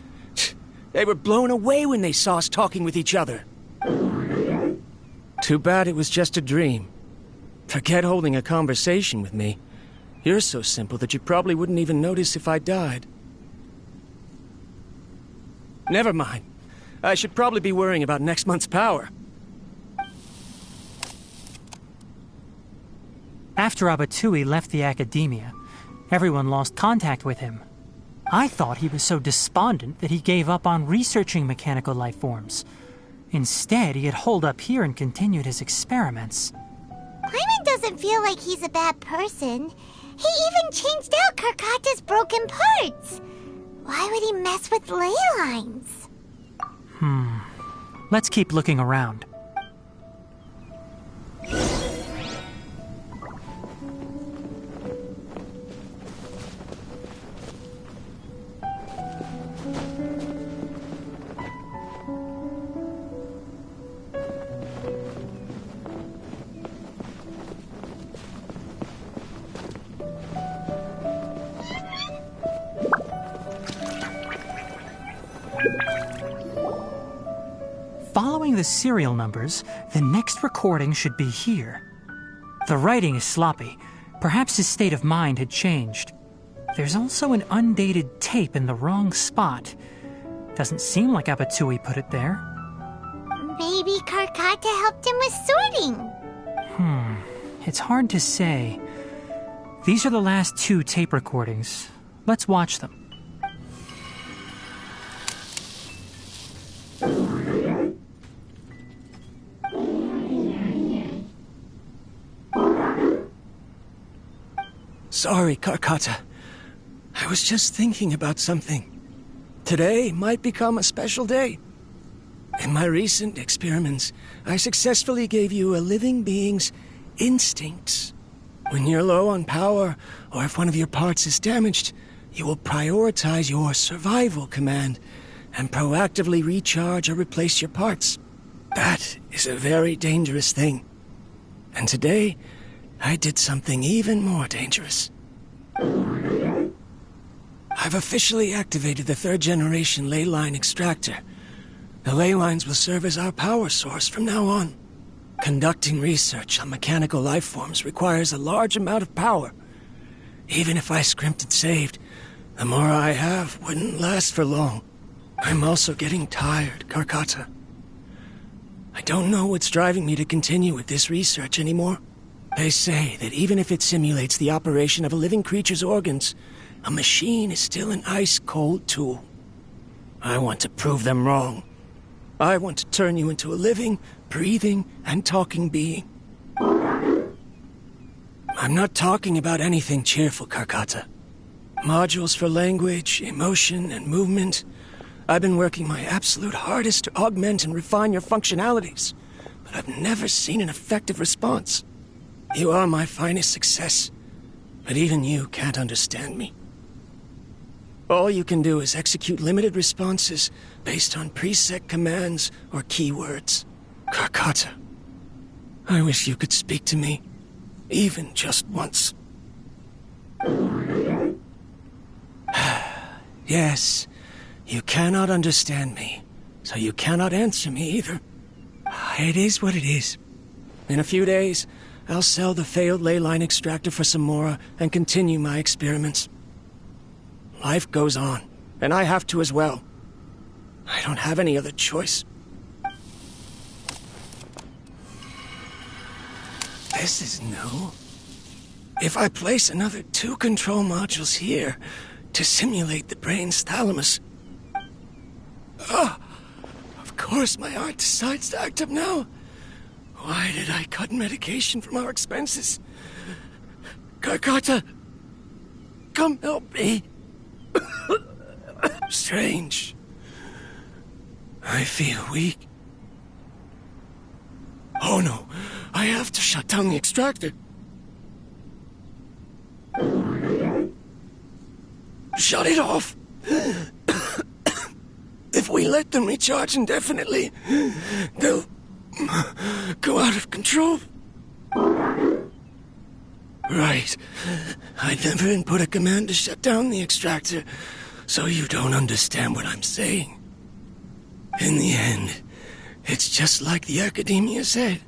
They were blown away when they saw us talking with each other. Too bad it was just a dream. Forget holding a conversation with me. You're so simple that you probably wouldn't even notice if I died. Never mind. I should probably be worrying about next month's power. After Abatui left the Academia, everyone lost contact with him. I thought he was so despondent that he gave up on researching mechanical life forms. Instead, he had holed up here and continued his experiments. Paimon doesn't feel like he's a bad person. He even changed out Karkata's broken parts. Why would he mess with ley lines? Let's keep looking around. Following the serial numbers, the next recording should be here. The writing is sloppy. Perhaps his state of mind had changed. There's also an undated tape in the wrong spot. Doesn't seem like Abatui put it there. Maybe Karkata helped him with sorting. It's hard to say. These are the last 2 tape recordings. Let's watch them. Sorry, Karkata. I was just thinking about something. Today might become a special day. In my recent experiments, I successfully gave you a living being's instincts. When you're low on power, or if one of your parts is damaged, you will prioritize your survival command and proactively recharge or replace your parts. That is a very dangerous thing. And today, I did something even more dangerous. I've officially activated the 3rd generation ley line extractor. The ley lines will serve as our power source from now on. Conducting research on mechanical life forms requires a large amount of power. Even if I scrimped and saved, The more I have wouldn't last for long. I'm also getting tired, Karkata. I don't know what's driving me to continue with this research anymore. They say that even if it simulates the operation of a living creature's organs, a machine is still an ice-cold tool. I want to prove them wrong. I want to turn you into a living, breathing, and talking being. I'm not talking about anything cheerful, Karkata. Modules for language, emotion, and movement. I've been working my absolute hardest to augment and refine your functionalities, but I've never seen an effective response. You are my finest success, but even you can't understand me. All you can do is execute limited responses based on preset commands or keywords. Karkata, I wish you could speak to me, even just once. Yes, you cannot understand me, so you cannot answer me either. It is what it is. In a few days, I'll sell the failed ley line extractor for some more and continue my experiments. Life goes on, and I have to as well. I don't have any other choice. This is new. If I place another 2 control modules here to simulate the brain's thalamus... of course my heart decides to act up now. Why did I cut medication from our expenses? Karkata, come help me. Strange. I feel weak. Oh no, I have to shut down the extractor. Shut it off. If we let them recharge indefinitely, they'll go out of control. Right. I never input a command to shut down the extractor, so you don't understand what I'm saying. In the end, it's just like the Academia said.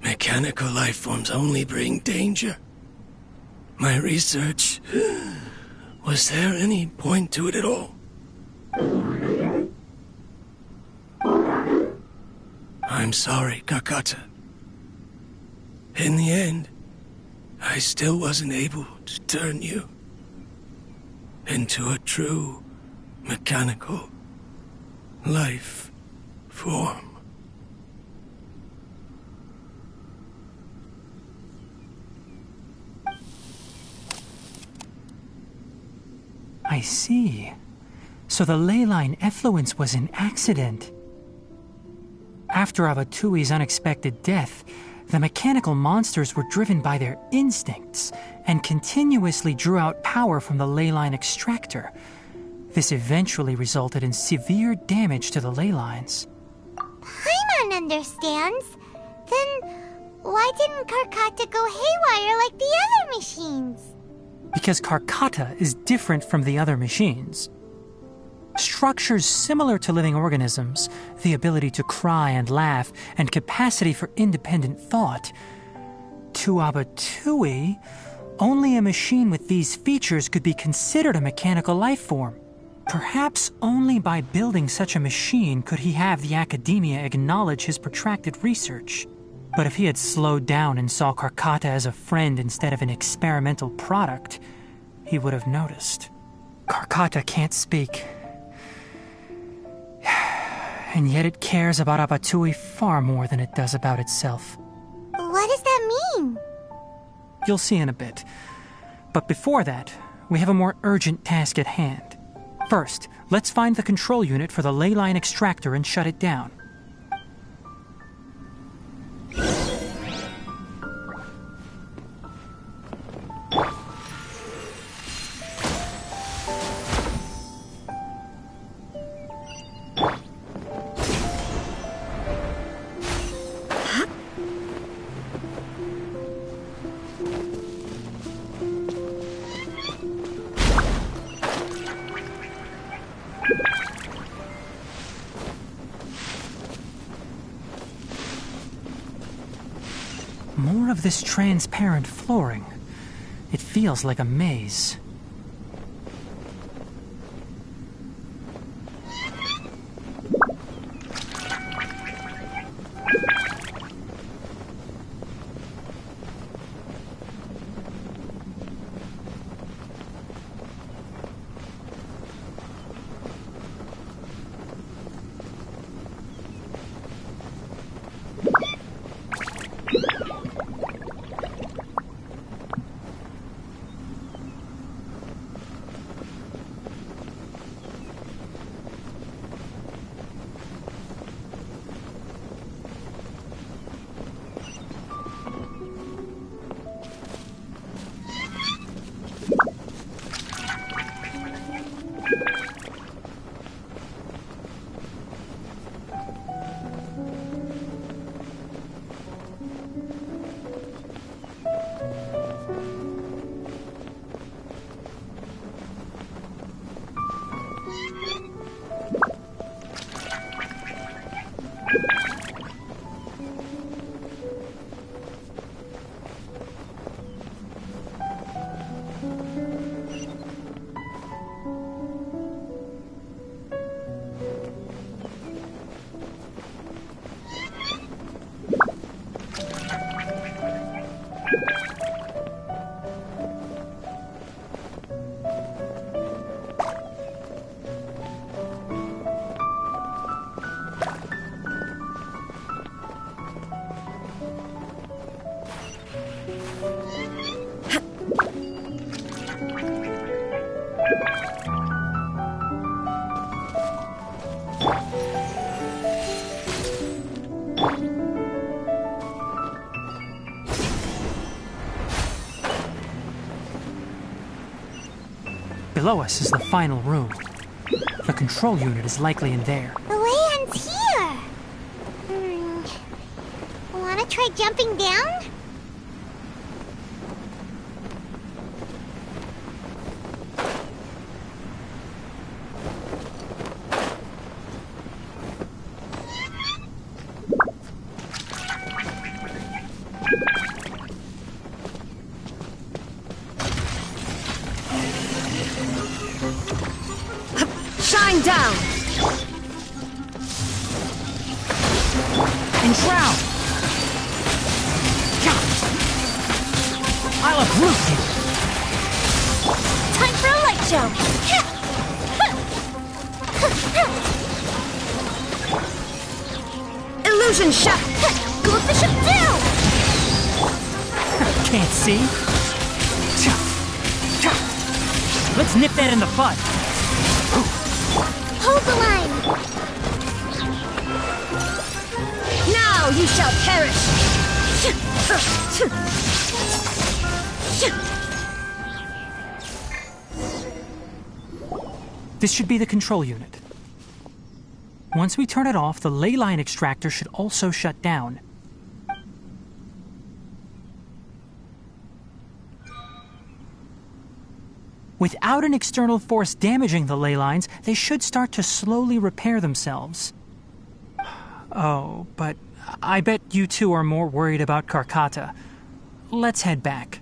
Mechanical life forms only bring danger. My research... Was there any point to it at all? I'm sorry, Karkata. In the end, I still wasn't able to turn you into a true mechanical life form. I see. So the ley line effluence was an accident. After Abatui's unexpected death, the mechanical monsters were driven by their instincts and continuously drew out power from the ley line extractor. This eventually resulted in severe damage to the ley lines. Paimon understands. Then why didn't Karkata go haywire like the other machines? Because Karkata is different from the other machines. Structures similar to living organisms, the ability to cry and laugh, and capacity for independent thought. To Abatui, only a machine with these features could be considered a mechanical life form. Perhaps only by building such a machine could he have the Academia acknowledge his protracted research. But if he had slowed down and saw Karkata as a friend instead of an experimental product, he would have noticed. Karkata can't speak. And yet it cares about Abatui far more than it does about itself. What does that mean? You'll see in a bit. But before that, we have a more urgent task at hand. First, let's find the control unit for the ley line extractor and shut it down. More of this transparent flooring. It feels like a maze. Below us is the final room. The control unit is likely in there. The way ends here. Wanna try jumping down? Shine down! Enshroud! I'll uproot you! Time for a light show! Illusion shot! Glove the ship down! Can't see? Let's nip that in the bud! Hold the line! Now you shall perish! This should be the control unit. Once we turn it off, the ley line extractor should also shut down. Without an external force damaging the ley lines, they should start to slowly repair themselves. Oh, but I bet you two are more worried about Karkata. Let's head back.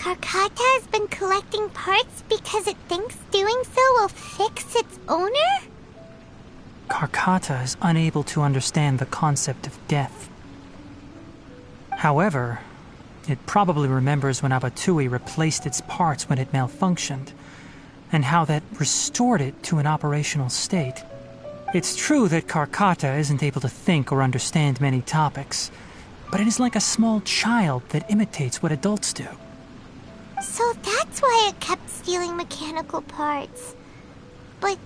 Karkata has been collecting parts because it thinks doing so will fix its owner? Karkata is unable to understand the concept of death. However, it probably remembers when Abatui replaced its parts when it malfunctioned, and how that restored it to an operational state. It's true that Karkata isn't able to think or understand many topics, but it is like a small child that imitates what adults do. So that's why it kept stealing mechanical parts. But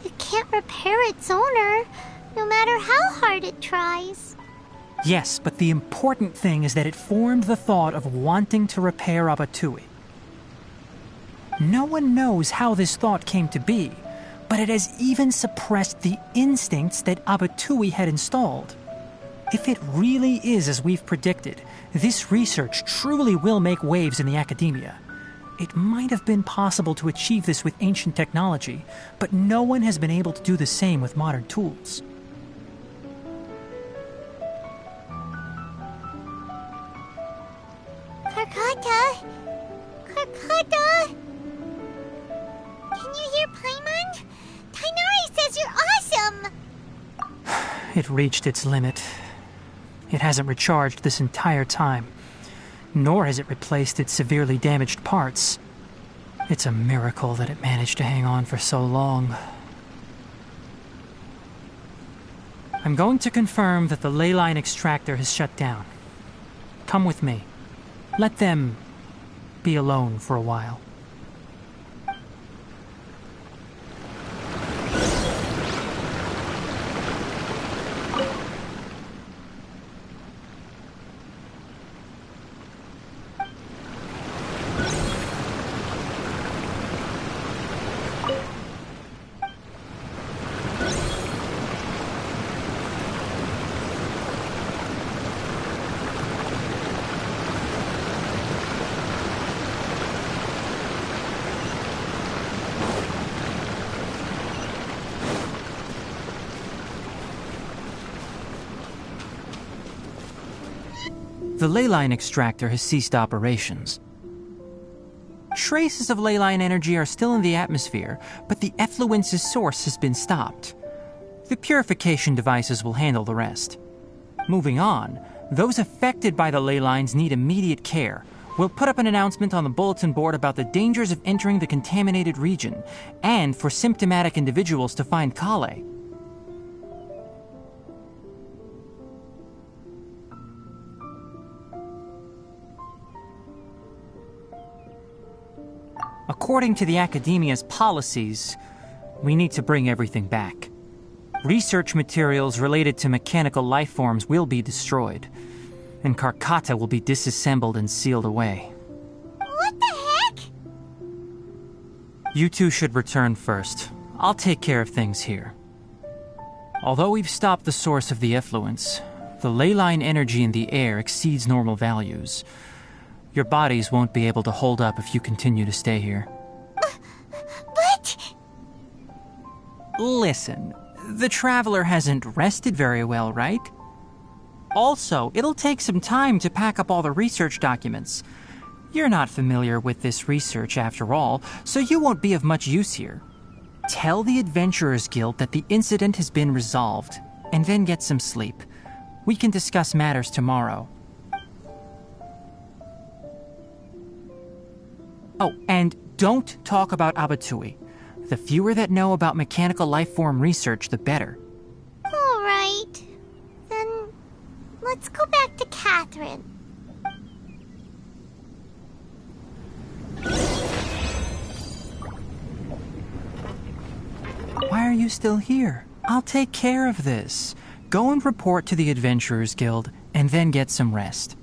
it can't repair its owner, no matter how hard it tries. Yes, but the important thing is that it formed the thought of wanting to repair Abatui. No one knows how this thought came to be, but it has even suppressed the instincts that Abatui had installed. If it really is as we've predicted, this research truly will make waves in the academia. It might have been possible to achieve this with ancient technology, but no one has been able to do the same with modern tools. Karkata? Karkata? Can you hear Paimon? Tighnari says you're awesome! It reached its limit. It hasn't recharged this entire time, nor has it replaced its severely damaged parts. It's a miracle that it managed to hang on for so long. I'm going to confirm that the ley line extractor has shut down. Come with me. Let them be alone for a while. The ley line extractor has ceased operations. Traces of ley line energy are still in the atmosphere, but the effluence's source has been stopped. The purification devices will handle the rest. Moving on, those affected by the ley lines need immediate care. We'll put up an announcement on the bulletin board about the dangers of entering the contaminated region, and for symptomatic individuals to find Kale. According to the Academia's policies, we need to bring everything back. Research materials related to mechanical life forms will be destroyed, and Karkata will be disassembled and sealed away. What the heck? You two should return first. I'll take care of things here. Although we've stopped the source of the effluence, the ley line energy in the air exceeds normal values. Your bodies won't be able to hold up if you continue to stay here. But... Listen, the Traveler hasn't rested very well, right? Also, it'll take some time to pack up all the research documents. You're not familiar with this research after all, so you won't be of much use here. Tell the Adventurers Guild that the incident has been resolved, and then get some sleep. We can discuss matters tomorrow. Oh, and don't talk about Abatui. The fewer that know about mechanical life form research, the better. All right. Then let's go back to Catherine. Why are you still here? I'll take care of this. Go and report to the Adventurers Guild, and then get some rest.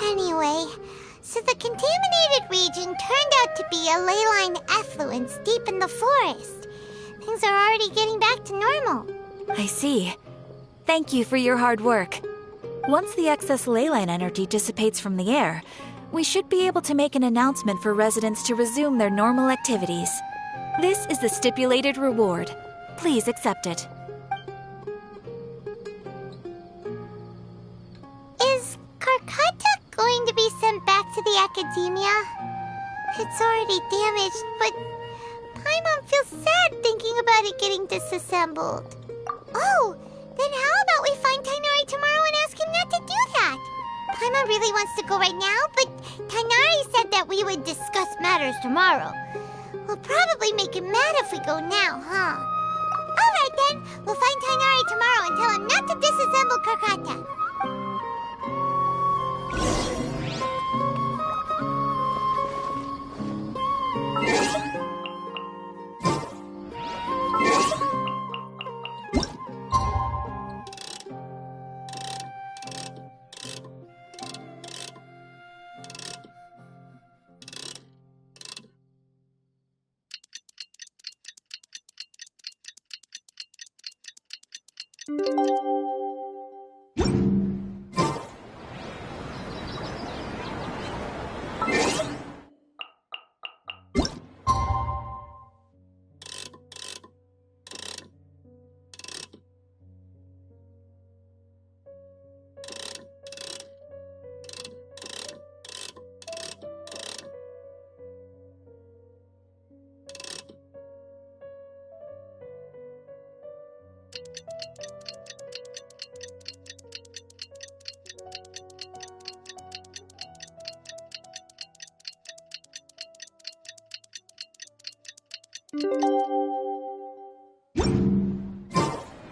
Anyway, so the contaminated region turned out to be a ley line effluence deep in the forest. Things are already getting back to normal. I see. Thank you for your hard work. Once the excess ley line energy dissipates from the air, we should be able to make an announcement for residents to resume their normal activities. This is the stipulated reward. Please accept it. Is Karkata going to be sent back to the Academia? It's already damaged, but Paimon feels sad thinking about it getting disassembled. Oh, then how about we find Tighnari tomorrow and ask him not to do that? Paimon Paimon really wants to go right now, but Tighnari said that we would discuss matters tomorrow. We'll probably make him mad if we go now, huh? Alright then, we'll find Tighnari tomorrow and tell him not to disassemble Karkata.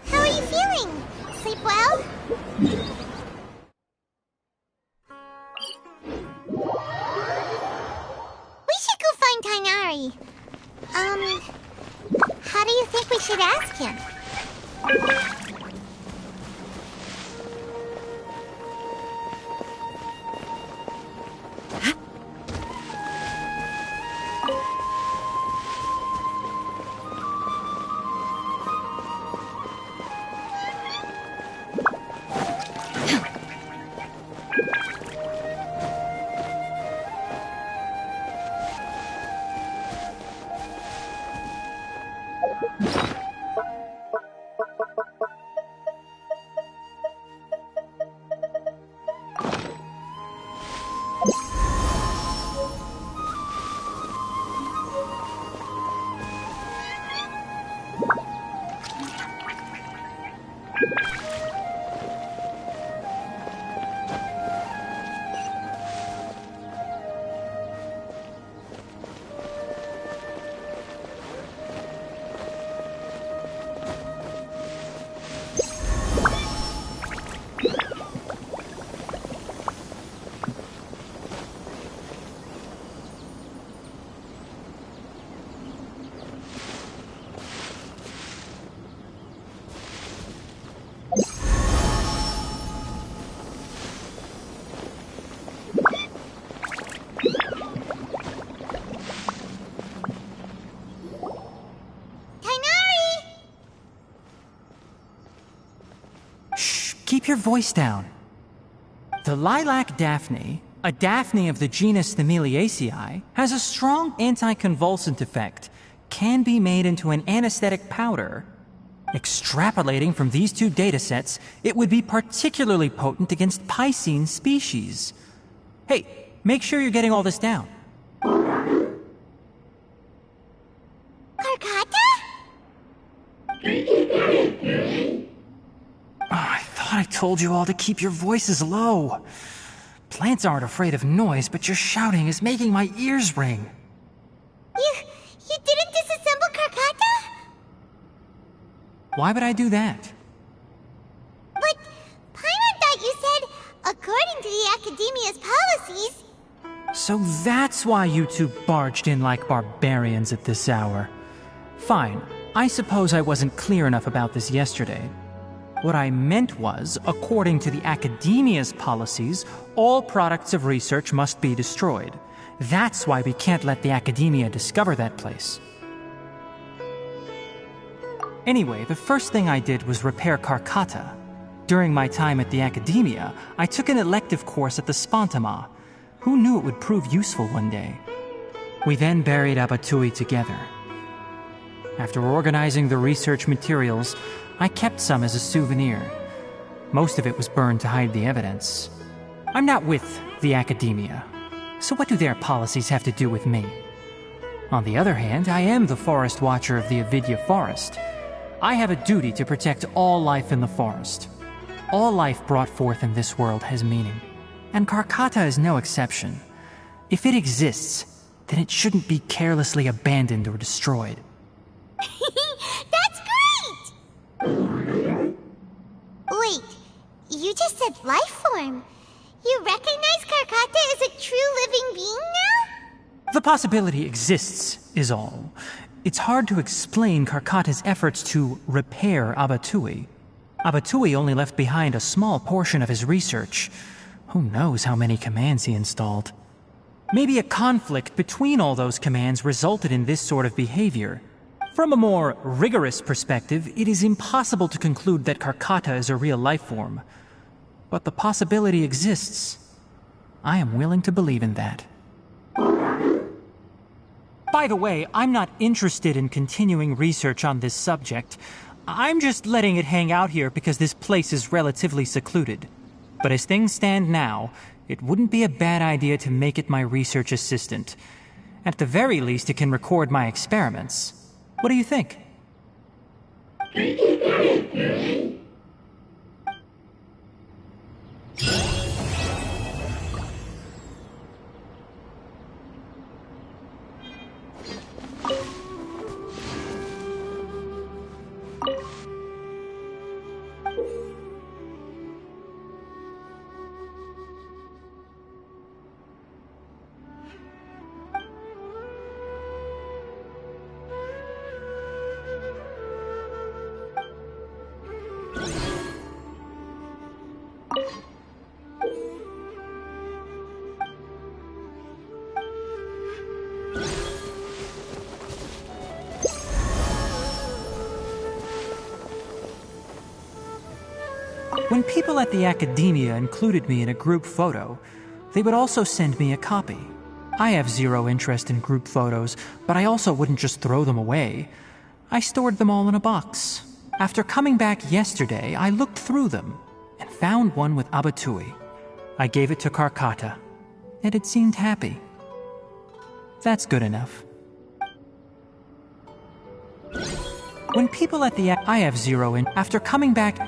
How are you feeling? Sleep well? We should go find Tighnari. How do you think we should ask him? Keep your voice down. The lilac daphne, a daphne of the genus Thameliaceae, has a strong anticonvulsant effect, can be made into an anesthetic powder. Extrapolating from these two datasets, it would be particularly potent against Piscine species. Hey, make sure you're getting all this down. Karkata? I thought I told you all to keep your voices low. Plants aren't afraid of noise, but your shouting is making my ears ring. You didn't disassemble Karkata? Why would I do that? But Paimon thought you said, according to the Academia's policies... So that's why you two barged in like barbarians at this hour. Fine, I suppose I wasn't clear enough about this yesterday. What I meant was, according to the Academia's policies, all products of research must be destroyed. That's why we can't let the Academia discover that place. Anyway, the first thing I did was repair Karkata. During my time at the Academia, I took an elective course at the Spontama. Who knew it would prove useful one day? We then buried Abatui together. After organizing the research materials, I kept some as a souvenir. Most of it was burned to hide the evidence. I'm not with the Academia, so what do their policies have to do with me? On the other hand, I am the Forest Watcher of the Avidya Forest. I have a duty to protect all life in the forest. All life brought forth in this world has meaning. And Karkata is no exception. If it exists, then it shouldn't be carelessly abandoned or destroyed. That's great! Wait, you just said life form. You recognize Karkata as a true living being now? The possibility exists, is all. It's hard to explain Karkata's efforts to repair Abatui. Abatui only left behind a small portion of his research. Who knows how many commands he installed? Maybe a conflict between all those commands resulted in this sort of behavior. From a more rigorous perspective, it is impossible to conclude that Karkata is a real life form. But the possibility exists. I am willing to believe in that. By the way, I'm not interested in continuing research on this subject. I'm just letting it hang out here because this place is relatively secluded. But as things stand now, it wouldn't be a bad idea to make it my research assistant. At the very least, it can record my experiments. What do you think? When people at the Academia included me in a group photo, they would also send me a copy. I have zero interest in group photos, but I also wouldn't just throw them away. I stored them all in a box. After coming back yesterday, I looked through them and found one with Abatui. I gave it to Karkata, and it seemed happy. That's good enough. When people at the I have zero in after coming back.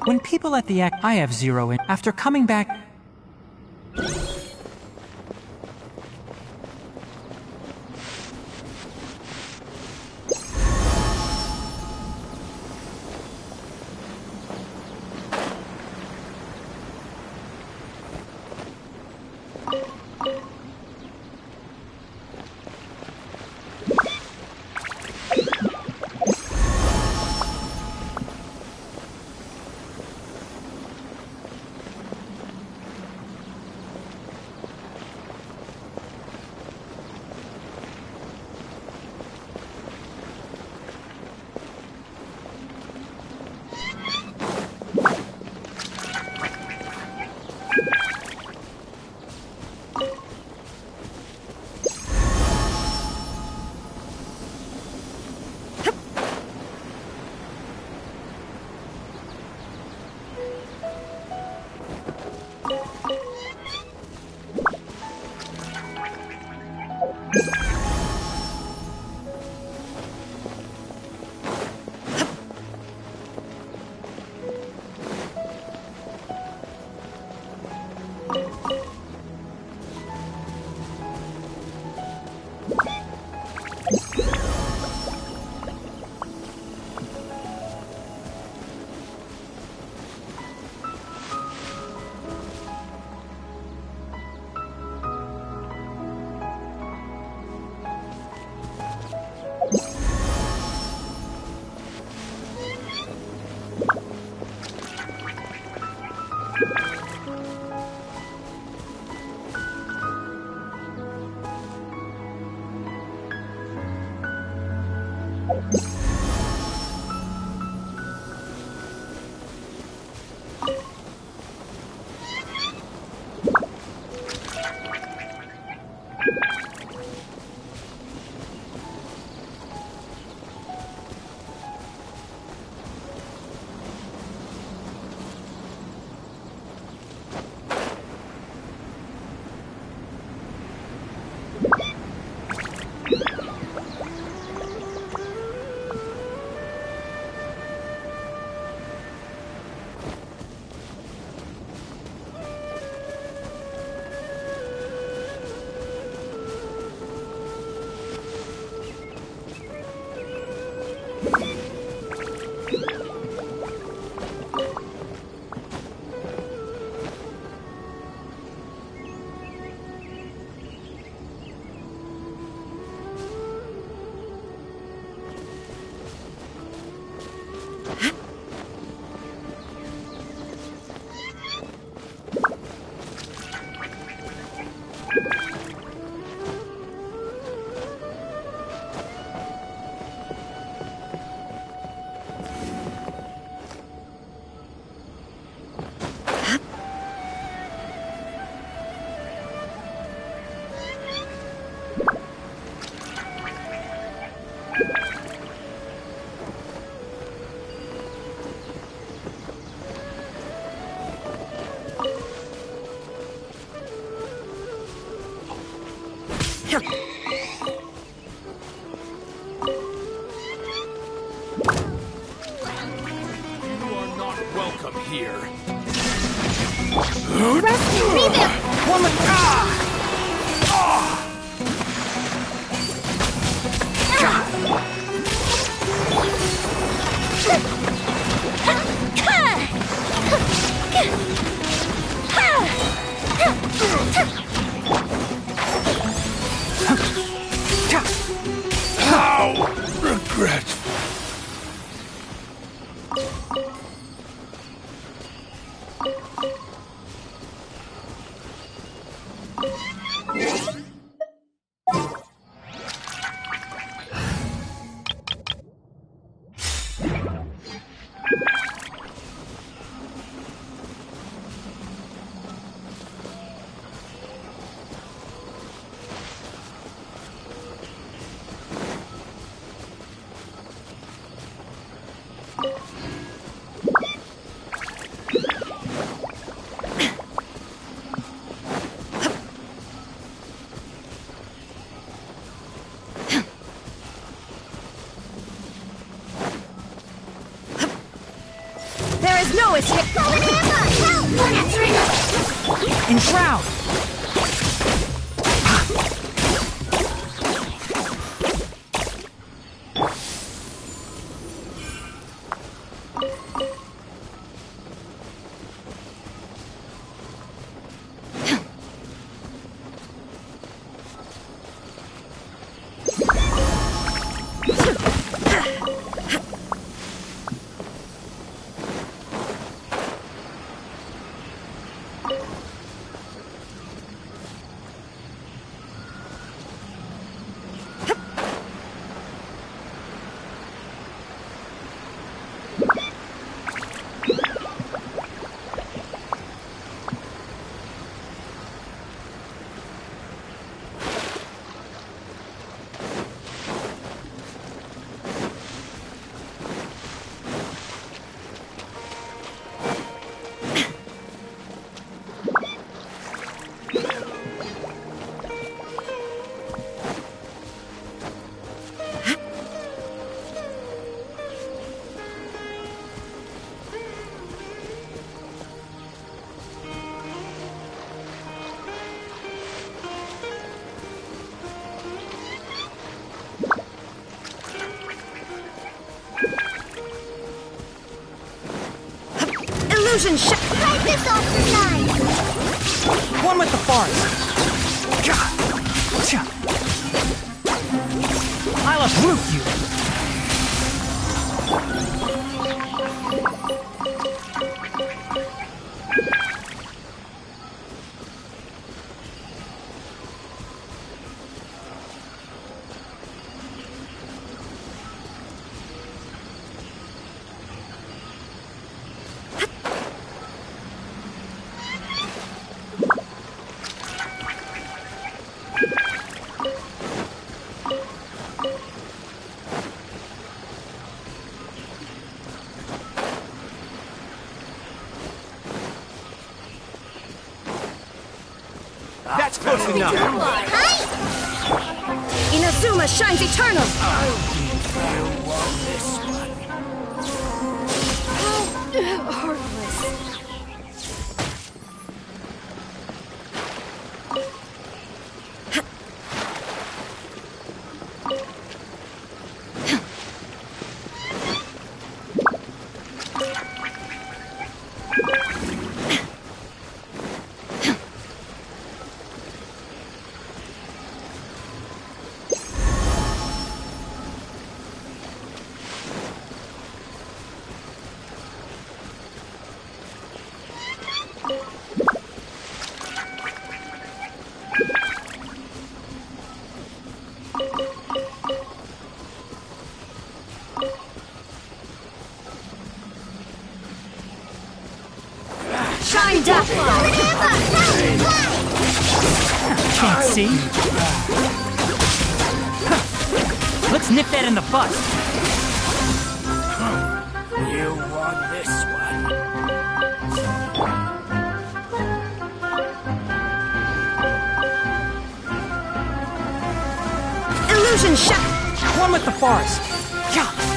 When people at the I have zero in after coming back. No escape! Enshroud! Illusion shot! Right this off the side! One with the forest. I'll uproot you. That's close enough. Inazuma shines eternal! Shine down! Can't see. Let's nip that in the bud. You won this one. Illusion shot! One with the forest. Yeah.